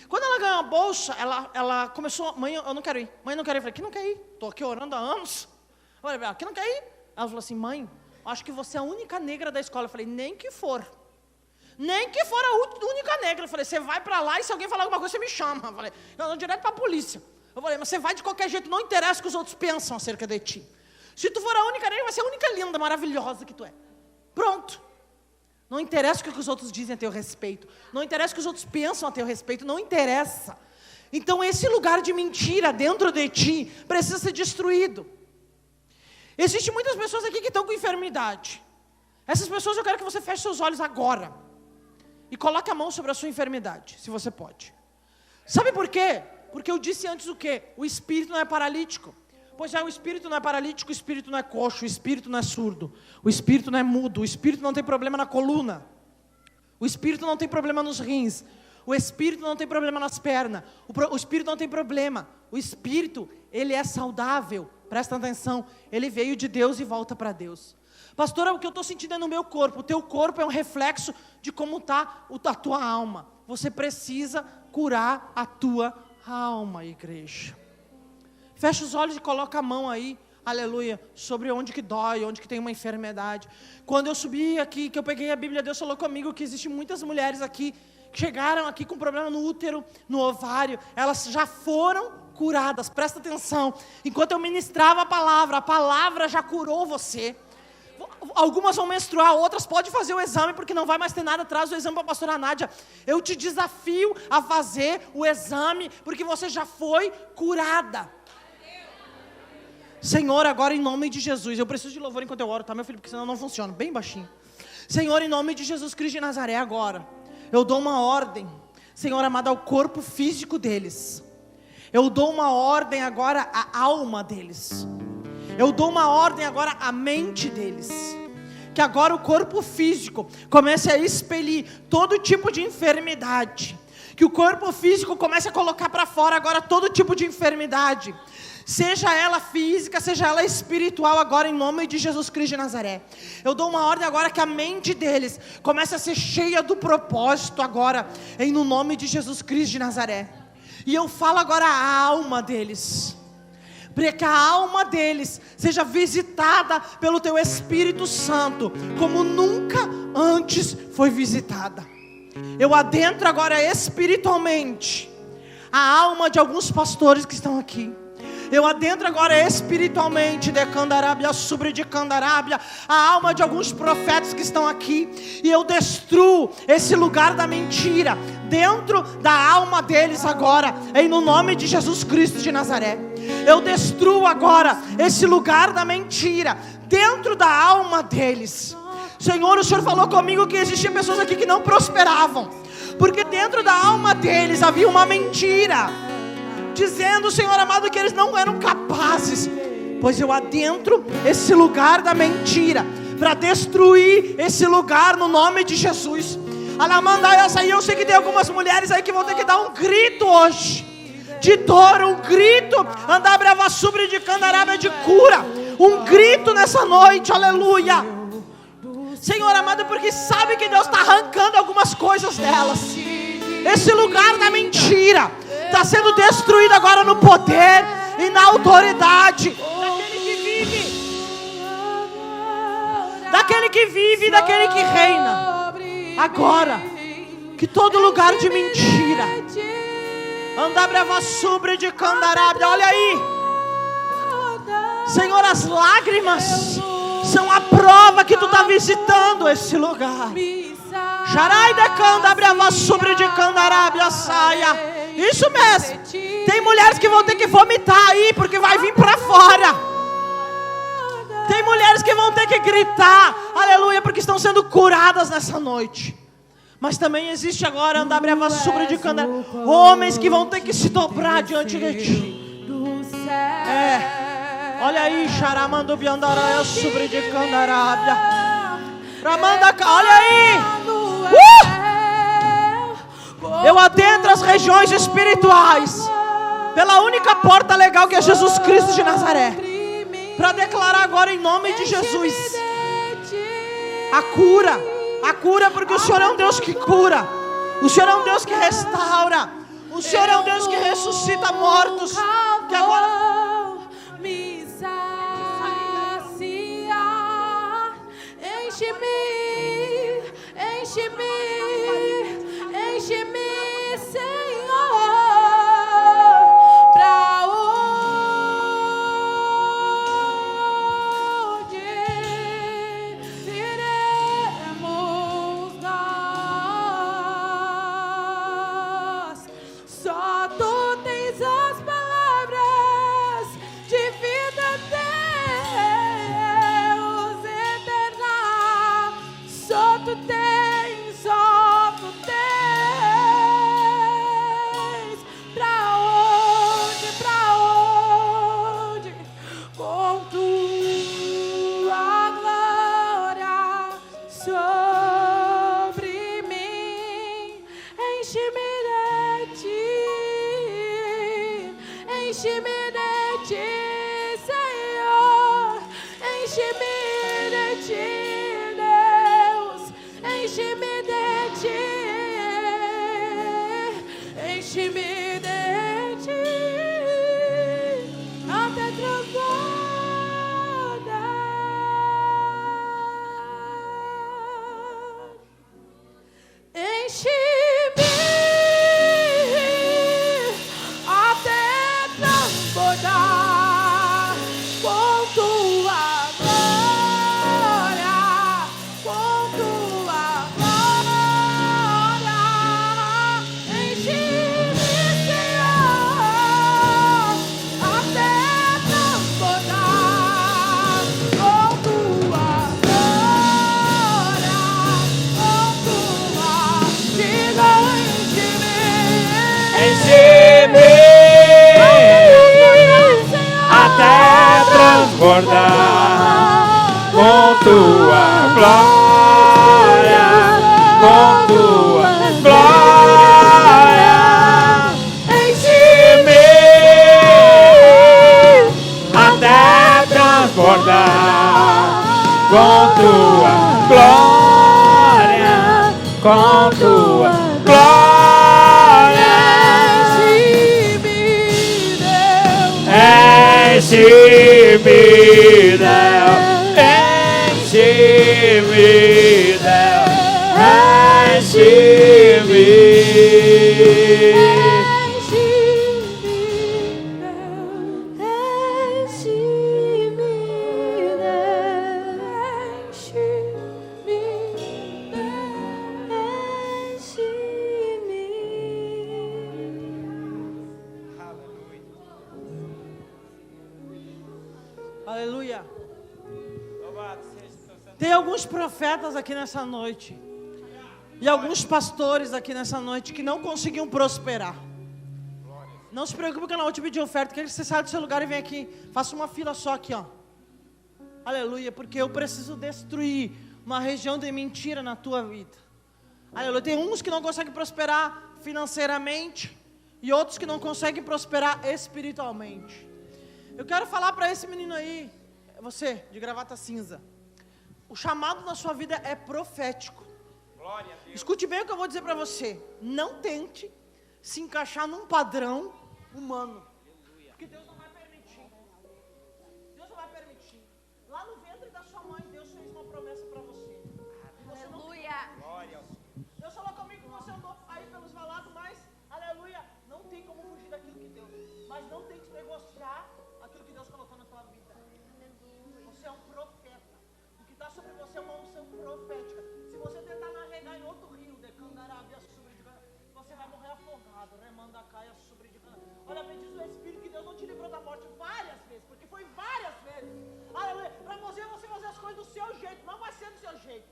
Quando ela ganhou a bolsa, ela começou: mãe, eu não quero ir. Mãe, eu não quero ir. Eu falei: que não quer ir? Estou aqui orando há anos. Eu falei: que não quer ir? Ela falou assim: mãe, acho que você é a única negra da escola. Eu falei: nem que for. Nem que for a única negra. Eu falei: você vai para lá e se alguém falar alguma coisa, você me chama. Eu falei: eu vou direto para a polícia. Eu falei: mas você vai de qualquer jeito, não interessa o que os outros pensam acerca de ti. Se tu for a única negra, vai ser a única linda, maravilhosa que tu é. Pronto. Não interessa o que os outros dizem a teu respeito. Não interessa o que os outros pensam a teu respeito. Não interessa. Então esse lugar de mentira dentro de ti precisa ser destruído. Existem muitas pessoas aqui que estão com enfermidade. Essas pessoas eu quero que você feche seus olhos agora. E coloque a mão sobre a sua enfermidade, se você pode. Sabe por quê? Porque eu disse antes o quê? O espírito não é paralítico. Pois é, o espírito não é paralítico, o espírito não é coxo, o espírito não é surdo, o espírito não é mudo, o espírito não tem problema na coluna, o espírito não tem problema nos rins, o espírito não tem problema nas pernas, o espírito não tem problema, o espírito, ele é saudável, presta atenção, ele veio de Deus e volta para Deus. Pastora, o que eu estou sentindo é no meu corpo, o teu corpo é um reflexo de como está a tua alma, você precisa curar a tua alma, igreja. Fecha os olhos e coloca a mão aí, aleluia, sobre onde que dói, onde que tem uma enfermidade. Quando eu subi aqui, que eu peguei a Bíblia, Deus falou comigo que existem muitas mulheres aqui, que chegaram aqui com problema no útero, no ovário, elas já foram curadas, presta atenção. Enquanto eu ministrava a palavra já curou você. Algumas vão menstruar, outras podem fazer o exame, porque não vai mais ter nada. Traz o exame para a pastora Nádia. Eu te desafio a fazer o exame, porque você já foi curada. Senhor, agora em nome de Jesus, eu preciso de louvor enquanto eu oro, tá, meu filho? Porque senão não funciona, bem baixinho. Senhor, em nome de Jesus Cristo de Nazaré, agora, eu dou uma ordem, Senhor amado, ao corpo físico deles. Eu dou uma ordem agora à alma deles. Eu dou uma ordem agora à mente deles. Que agora o corpo físico comece a expelir todo tipo de enfermidade. Que o corpo físico comece a colocar para fora agora todo tipo de enfermidade. Seja ela física, seja ela espiritual, agora em nome de Jesus Cristo de Nazaré. Eu dou uma ordem agora que a mente deles comece a ser cheia do propósito agora, no nome de Jesus Cristo de Nazaré. E eu falo agora a alma deles, para que a alma deles seja visitada pelo Teu Espírito Santo, como nunca antes foi visitada. Eu adentro agora espiritualmente a alma de alguns pastores que estão aqui. Eu adentro agora espiritualmente de Candarábia, sobre de Candarábia, a alma de alguns profetas que estão aqui. E eu destruo esse lugar da mentira dentro da alma deles agora, no nome de Jesus Cristo de Nazaré. Eu destruo agora esse lugar da mentira dentro da alma deles. Senhor, o Senhor falou comigo que existiam pessoas aqui que não prosperavam, porque dentro da alma deles havia uma mentira, dizendo, Senhor amado, que eles não eram capazes. Pois eu adentro esse lugar da mentira, para destruir esse lugar no nome de Jesus. Eu sei que tem algumas mulheres aí que vão ter que dar um grito hoje, de dor, um grito, andar brava sobre de Candarábia, de cura, um grito nessa noite, aleluia. Senhor amado, porque sabe que Deus está arrancando algumas coisas delas. Esse lugar da mentira está sendo destruído agora no poder e na autoridade daquele que vive, daquele que reina. Agora, que todo lugar de mentira, andar brava sobre de Candarábia, olha aí, Senhor, as lágrimas são a prova que Tu está visitando esse lugar. Sharai de Candarábia, sobre de Candarábia, saia. Isso mesmo. Tem mulheres que vão ter que vomitar aí, porque vai vir para fora. Tem mulheres que vão ter que gritar, aleluia, porque estão sendo curadas nessa noite. Mas também existe agora, andar brava sobre de Candarábia, homens que vão ter que se dobrar diante de Ti. Olha aí, Xaramando Biandaraia sobre de Candarábia. Ramanda, olha aí. Eu adentro as regiões espirituais pela única porta legal que é Jesus Cristo de Nazaré, para declarar agora em nome de Jesus a cura, porque o Senhor é um Deus que cura, o Senhor é um Deus que restaura, o Senhor é um Deus que ressuscita mortos, que agora
me sacia, enche-me, Senhor, pra onde iremos nós? Só Tu tens as palavras
transbordar com tua glória, com tua glória. Enche-me até transbordar com tua glória, com tua glória. Enche-me, Deus, enche-me, Deus, enche-me.
Aleluia. Tem alguns profetas aqui nessa noite. E alguns pastores aqui nessa noite que não conseguiam prosperar. Não se preocupe que eu não vou te pedir oferta. Quer que você saia do seu lugar e venha aqui. Faça uma fila só aqui, ó. Aleluia. Porque eu preciso destruir uma região de mentira na tua vida. Aleluia. Tem uns que não conseguem prosperar financeiramente. E outros que não conseguem prosperar espiritualmente. Eu quero falar para esse menino aí, você, de gravata cinza. O chamado na sua vida é profético.
Glória a Deus.
Escute bem o que eu vou dizer para você. Não tente se encaixar num padrão humano. Porque Deus não vai permitir. Deus não vai permitir. Lá no ventre da sua mãe, Deus fez uma promessa para você.
Aleluia.
Glória ao Senhor.
Deus falou comigo que você andou aí pelos valados, mas, aleluia, não tem como fugir daquilo que Deus. Mas não tem que negociar aquilo que Deus colocou na tua vida. Você é um profeta. O que está sobre você é uma unção profética. Se você tentar navegar em outro rio, você vai morrer afogado. Remanda caia sobre de cana. Olha, me diz o Espírito que Deus não te livrou da morte várias vezes, porque foi várias vezes. Aleluia. Para você fazer as coisas do seu jeito, não vai ser do seu jeito.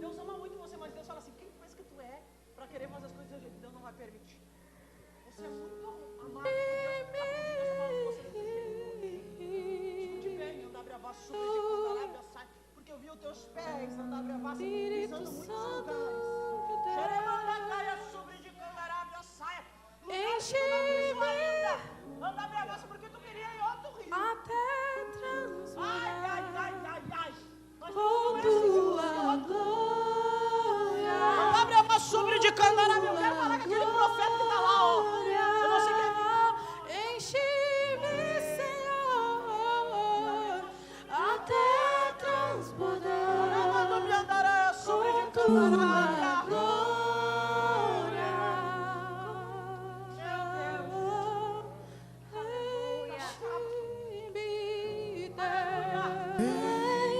Deus ama muito você, mas Deus fala assim: quem pensa que tu é para querer fazer as coisas do seu jeito? Deus não vai permitir. Você é muito amado por Deus. Escute bem, andar bravaço sobre de candarábia, sai. Porque eu vi os teus pés andar bravaço pisando muitos lugares. Xeremanda caia sobre de candarábia, saia. Enche-me. Andar bravaço porque tu queria ir outro rio.
Até transbordar.
Ai.
Com tua glória.
Andar bravaço sobre de candarábia. Eu quero falar com aquele profeta que está lá, ó. Eu não sei quem é.
Enche-me, Senhor, até transbordar.
Quando me andará sobre de
tua
candarábia.
glória.
Meu Deus.
Enche-me, Deus.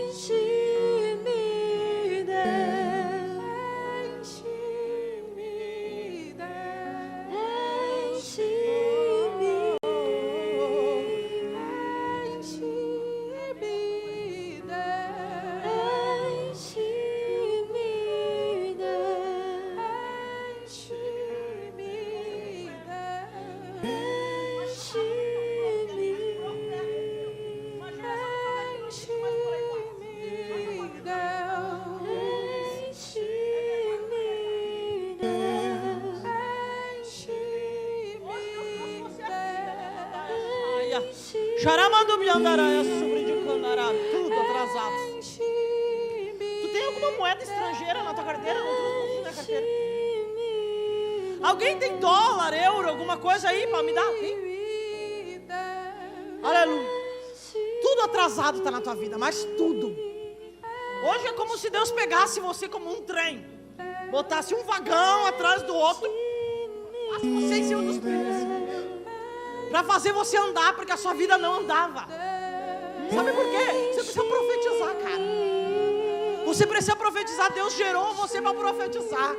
Enche-me, Deus. Enche-me,
Xaramando me andará sobre de candará, tudo atrasado. Tu tem alguma moeda estrangeira na tua carteira? Não trouxe na carteira. Alguém tem dólar, euro, alguma coisa aí para me dar? Hein? Aleluia. Tudo atrasado está na tua vida, mas tudo. Hoje é como se Deus pegasse você como um trem, botasse um vagão atrás do outro, você em cima dos trilhos, para fazer você andar, porque a sua vida não andava. Sabe por quê? Você precisa profetizar, cara. Você precisa profetizar. Deus gerou você para profetizar.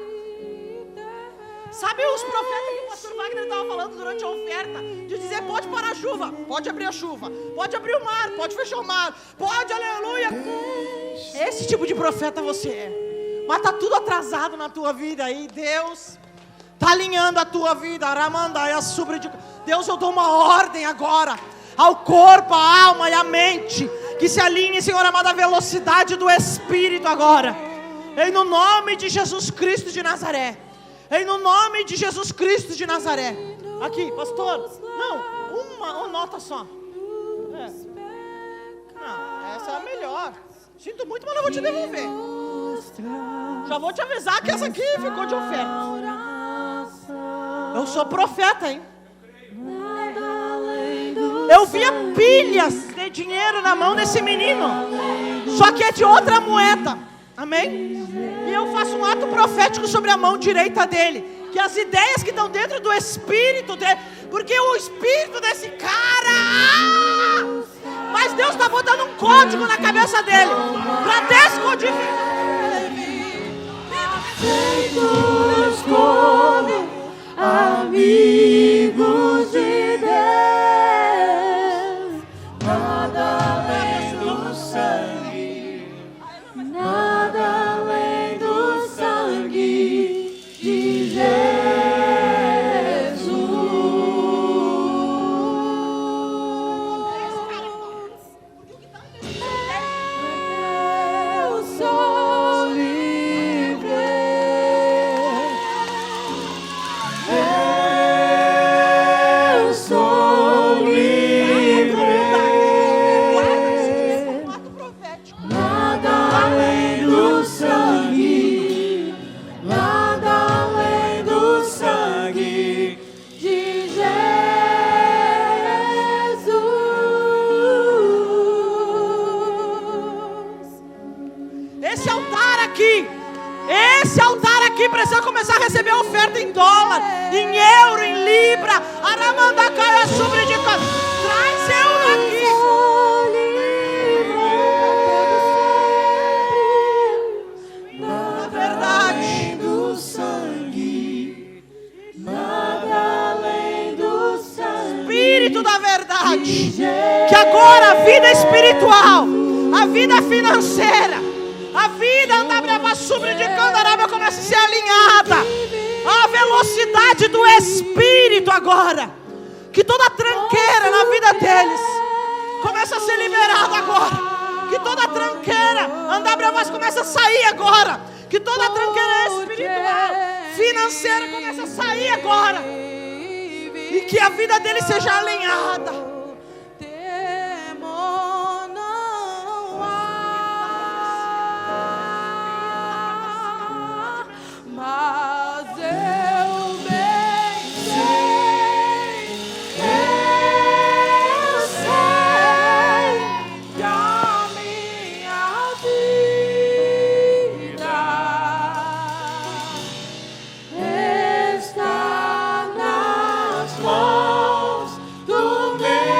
Sabe os profetas que o pastor Wagner estava falando durante a oferta? De dizer, pode parar a chuva, pode abrir a chuva, pode abrir o mar, pode fechar o mar, pode, aleluia. Esse tipo de profeta você é. Mas está tudo atrasado na tua vida aí. Deus está alinhando a tua vida. Deus, eu dou uma ordem agora. ao corpo, à alma e à mente. Que se alinhe, Senhor amado, à velocidade do Espírito agora. Em no nome de Jesus Cristo de Nazaré. Em no nome de Jesus Cristo de Nazaré. Aqui, pastor. Não, uma nota só. Não, essa é a melhor. Sinto muito, mas não vou te devolver. Já vou te avisar que essa aqui ficou de oferta. Eu sou profeta, hein? Eu via pilhas de dinheiro na mão desse menino. Só que é de outra moeda. Amém? E eu faço um ato profético sobre a mão direita dele. Que as ideias que estão dentro do espírito dele. Porque o espírito desse cara... Mas Deus está botando um código na cabeça dele. Para descodificar.
Feitos como amigos de Deus, nada além do sangue, nada além do sangue de Jesus. Eu sou livre. Eu sou livre. Nada além do sangue, nada além do sangue de Jesus.
Esse altar aqui precisa começar a receber oferta em dólar, em euro, em libra. Aramandacaia sobre de casa. Traz euro aqui.
Na
verdade
do sangue, nada além do sangue.
Espírito da verdade. Que agora a vida espiritual, a vida financeira, a vida andabrava sobre de Candarábia começa a ser alinhada à velocidade do Espírito agora. Que toda tranqueira na vida deles começa a ser liberada agora. Que toda tranqueira andabravas começa a sair agora. Que toda tranqueira espiritual, financeira começa a sair agora. E que a vida deles seja alinhada.
Temor não há, mas eu bem sei que a minha vida está nas mãos do meu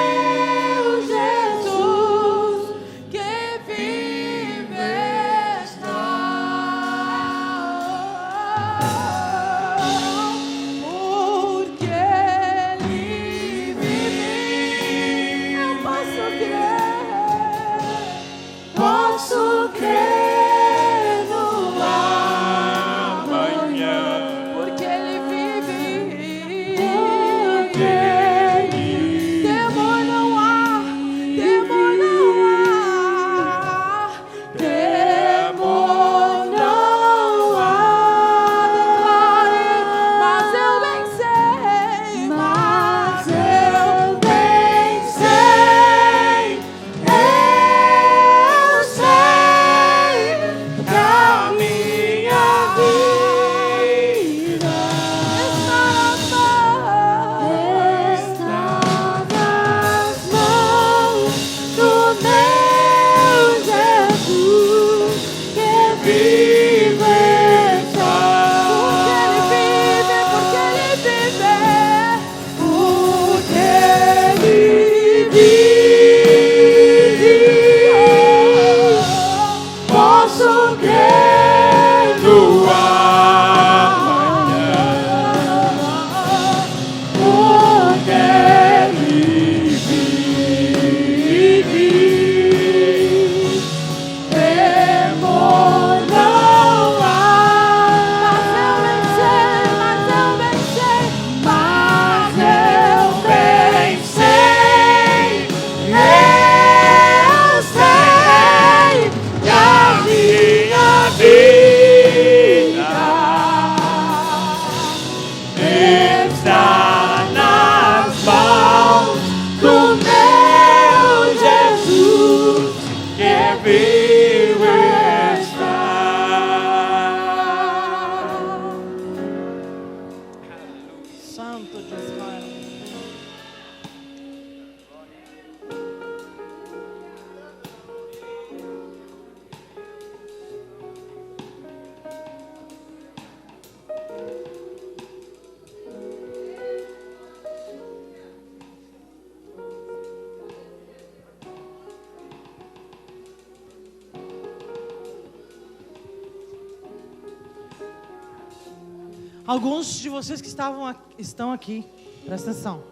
Alguns de vocês que estão aqui, presta atenção.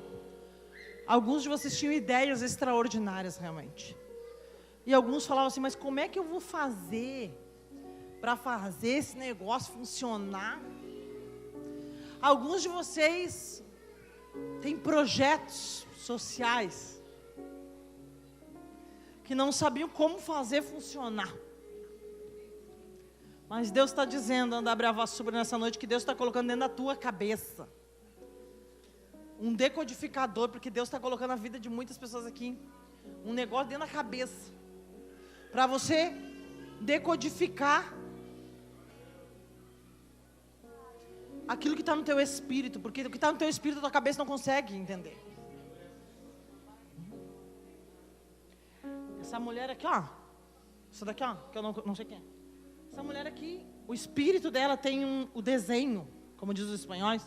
Alguns de vocês tinham ideias extraordinárias realmente. E alguns falavam assim, mas como é que eu vou fazer para fazer esse negócio funcionar? Alguns de vocês têm projetos sociais que não sabiam como fazer funcionar. Mas Deus está dizendo, Andar Bravassubra, nessa noite, que Deus está colocando dentro da tua cabeça um decodificador, porque Deus está colocando a vida de muitas pessoas aqui, um negócio dentro da cabeça, para você decodificar aquilo que está no teu espírito, porque o que está no teu espírito, a tua cabeça não consegue entender. Essa mulher aqui, ó, essa daqui, ó, que eu não sei quem é. Essa mulher aqui, o espírito dela tem o desenho, como diz os espanhóis,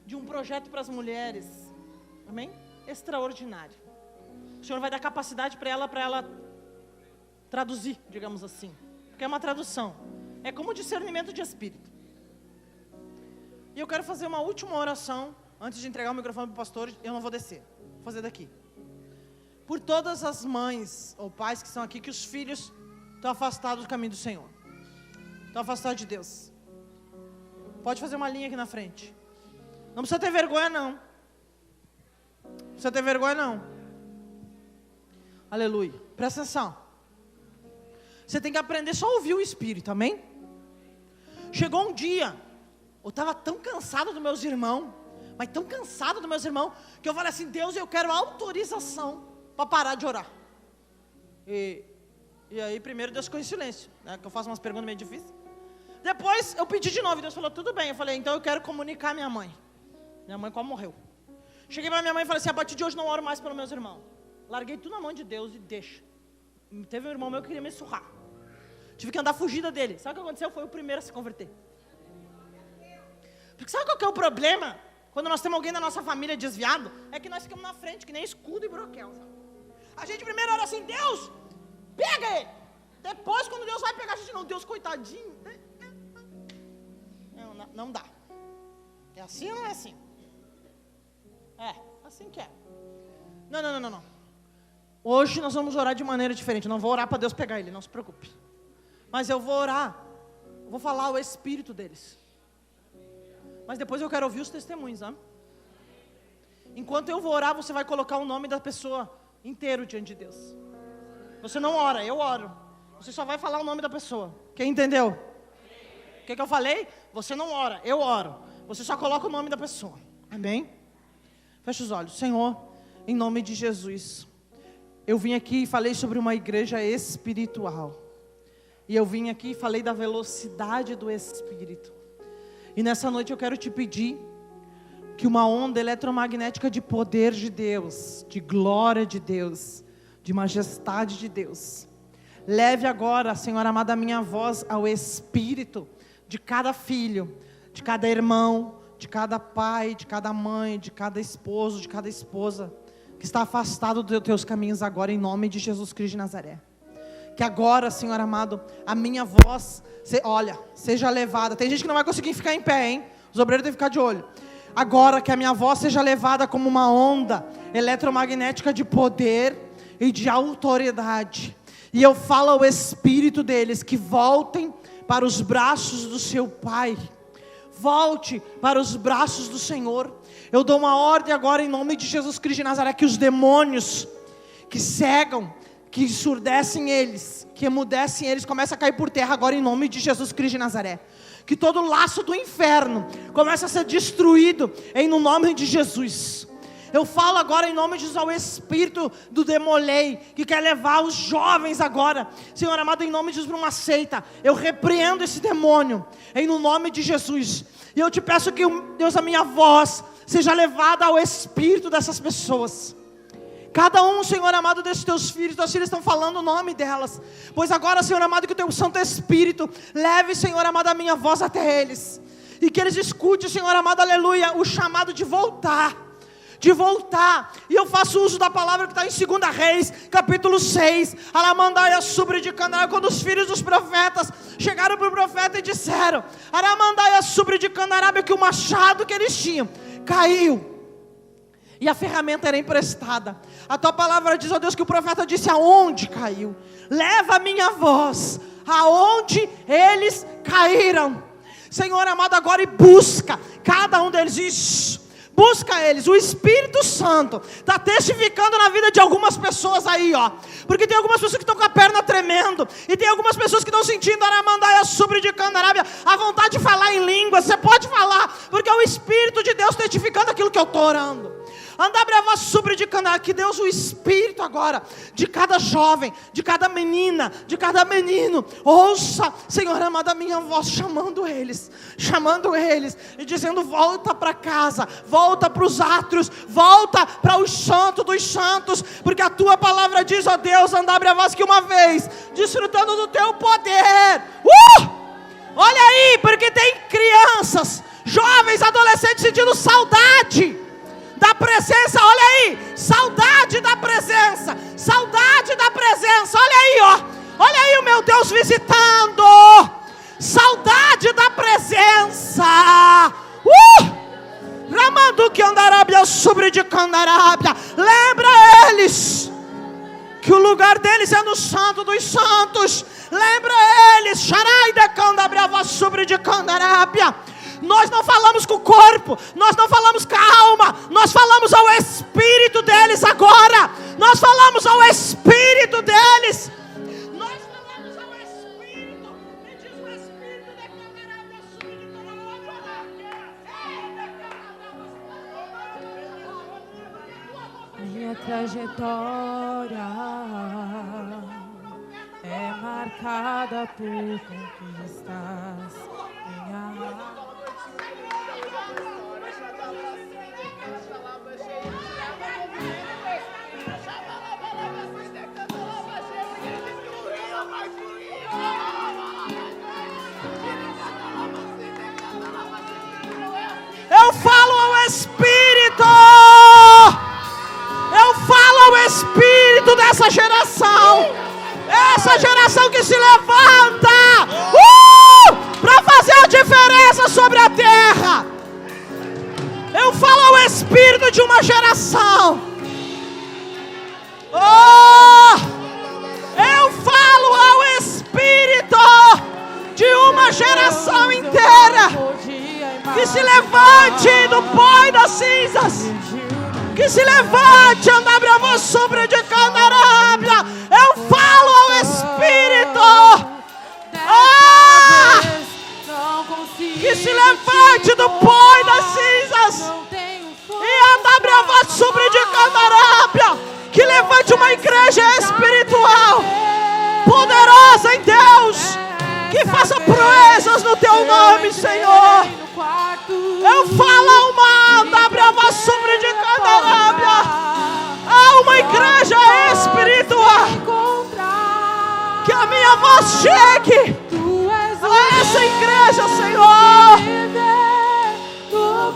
de um projeto para as mulheres, amém? Extraordinário. O Senhor vai dar capacidade para ela traduzir, digamos assim, porque é uma tradução, é como discernimento de espírito. E eu quero fazer uma última oração, antes de entregar o microfone para o pastor, eu não vou descer, vou fazer daqui. Por todas as mães ou pais que estão aqui, que os filhos estão afastados do caminho do Senhor, estão afastados de Deus. Pode fazer uma linha aqui na frente. Não precisa ter vergonha não. Não precisa ter vergonha não. Aleluia. Presta atenção. Você tem que aprender só a ouvir o Espírito, amém? Chegou um dia, eu estava tão cansado dos meus irmãos, mas tão cansado dos meus irmãos, que eu falei assim, Deus, eu quero autorização para parar de orar. E aí primeiro Deus ficou em silêncio, né, que eu faço umas perguntas meio difíceis. Depois eu pedi de novo, e Deus falou, tudo bem. Eu falei, então eu quero comunicar a minha mãe. Minha mãe quase morreu. Cheguei para minha mãe e falei assim, a partir de hoje não oro mais pelos meus irmãos. Larguei tudo na mão de Deus e deixa. Teve um irmão meu que queria me surrar. Tive que andar fugida dele. Sabe o que aconteceu? Foi o primeiro a se converter. Porque sabe qual que é o problema? Quando nós temos alguém da nossa família desviado, é que nós ficamos na frente, que nem escudo e broquel, sabe? A gente primeiro ora assim, Deus, pega ele. Depois, quando Deus vai pegar, a gente não, Deus, coitadinho. Não dá. É assim ou não é assim? É, assim que é. Não. Hoje nós vamos orar de maneira diferente. Não vou orar para Deus pegar ele, não se preocupe. Mas eu vou orar, vou falar o espírito deles. Mas depois eu quero ouvir os testemunhos, né? Enquanto eu vou orar, você vai colocar o nome da pessoa inteiro diante de Deus. Você não ora, eu oro. Você só vai falar o nome da pessoa. Quem entendeu? O que eu falei? Você não ora, eu oro. Você só coloca o nome da pessoa. Amém? Fecha os olhos. Senhor, em nome de Jesus, eu vim aqui e falei sobre uma igreja espiritual. E eu vim aqui e falei da velocidade do Espírito. E nessa noite eu quero te pedir que uma onda eletromagnética de poder de Deus, de glória de Deus, de majestade de Deus, leve agora, Senhor amado, a minha voz ao espírito de cada filho, de cada irmão, de cada pai, de cada mãe, de cada esposo, de cada esposa, que está afastado dos teus caminhos agora, em nome de Jesus Cristo de Nazaré. Que agora, Senhor amado, a minha voz, seja levada. Tem gente que não vai conseguir ficar em pé, hein? Os obreiros têm que ficar de olho. Agora que a minha voz seja levada como uma onda eletromagnética de poder e de autoridade. E eu falo ao espírito deles que voltem para os braços do seu Pai. Volte para os braços do Senhor. Eu dou uma ordem agora em nome de Jesus Cristo de Nazaré, que os demônios que cegam, que ensurdecem eles, que emudecem eles, comecem a cair por terra agora em nome de Jesus Cristo de Nazaré. Que todo laço do inferno comece a ser destruído em no nome de Jesus. Eu falo agora em nome de Jesus ao espírito do demolei, que quer levar os jovens agora, Senhor amado, em nome de Jesus, para uma seita. Eu repreendo esse demônio em no nome de Jesus. E eu te peço que, Deus, a minha voz seja levada ao espírito dessas pessoas. Cada um, Senhor amado, desses teus filhos estão falando o nome delas. Pois agora, Senhor amado, que o teu Santo Espírito leve, Senhor amado, a minha voz até eles. E que eles escutem, Senhor amado, aleluia, o chamado de voltar. de voltar. E eu faço uso da palavra que está em 2 Reis, capítulo 6. Aramandaia sobre de Candará, quando os filhos dos profetas chegaram para o profeta e disseram: Aramandaia sobre de Candarábia, que o machado que eles tinham caiu. E a ferramenta era emprestada. A tua palavra diz, ó Deus, que o profeta disse: aonde caiu? Leva a minha voz aonde eles caíram. Senhor amado, agora e busca cada um deles. Isso. Busca eles. O Espírito Santo está testificando na vida de algumas pessoas aí, ó. Porque tem algumas pessoas que estão com a perna tremendo. E tem algumas pessoas que estão sentindo Aramandaia sobre de Candarábia, a vontade de falar em línguas. Você pode falar, porque é o Espírito de Deus testificando aquilo que eu estou orando. Andabrava sobre de Candarábia, que Deus, o Espírito agora, de cada jovem, de cada menina, de cada menino, ouça, Senhor amado, a minha voz chamando eles, e dizendo: volta para casa, volta para os átrios, volta para os santos dos santos, porque a tua palavra diz, ó Deus, Andabrava, que uma vez, desfrutando do teu poder, olha aí, porque tem crianças, jovens, adolescentes sentindo saudade da presença, olha aí, saudade da presença, olha aí, ó, olha aí o meu Deus visitando, saudade da presença, Ramando que Andarábia sobre de Candarábia, lembra eles, que o lugar deles é no santo dos santos, lembra eles, Xarai de Candabrava sobre de Candarábia. Nós não falamos com o corpo, nós não falamos com a alma, nós falamos ao Espírito deles agora, nós falamos ao Espírito deles, nós falamos ao Espírito, e diz o Espírito de Candarábia sobre de Candarábia.
Minha trajetória é marcada por conquistas. Minha
eu falo ao Espírito, eu falo ao Espírito dessa geração, essa geração que se levanta para fazer a diferença sobre a terra. Eu falo ao Espírito de uma geração, eu falo ao Espírito de uma geração inteira, que se levante do pó e das cinzas, que se levante, Andabrava sobre de Candarábia. Eu falo ao Espírito, que se levante do pó e das cinzas, e Andabrava sobre de Candarábia, que levante uma igreja espiritual, poderosa em Deus, que faça proezas no teu nome, Senhor. Eu falo a uma Andabrava sobre de Candarábia, a uma igreja espiritual, que a minha voz chegue a essa igreja, Senhor.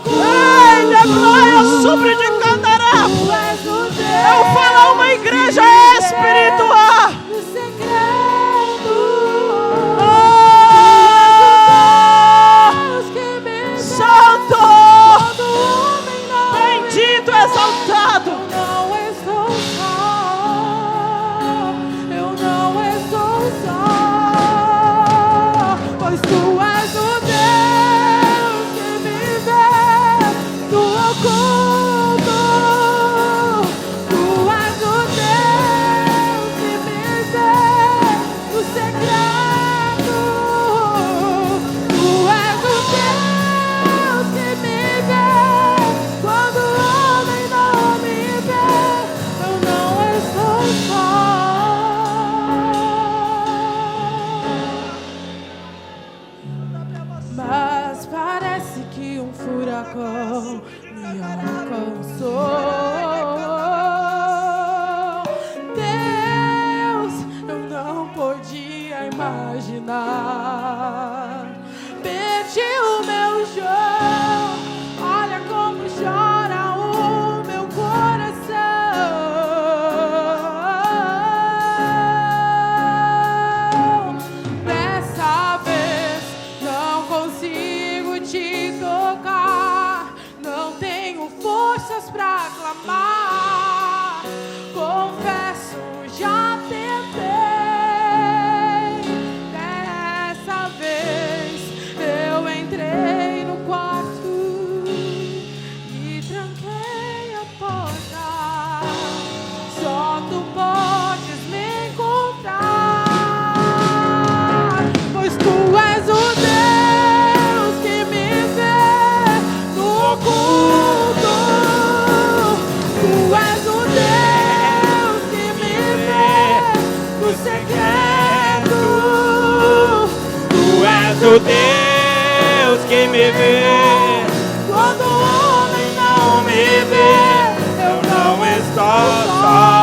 Ei, Debraia sobre de Candarábia, eu falo a uma igreja espiritual. Bendito, exaltado.
Eu não estou só, pois tu és o Deus que me vê, tu ocultas tu podes me encontrar, pois tu és o Deus que me vê no oculto. Tu és o Deus que me vê no secreto.
Tu és o Deus que me vê.
Quando o homem não
Me vê, eu não estou só.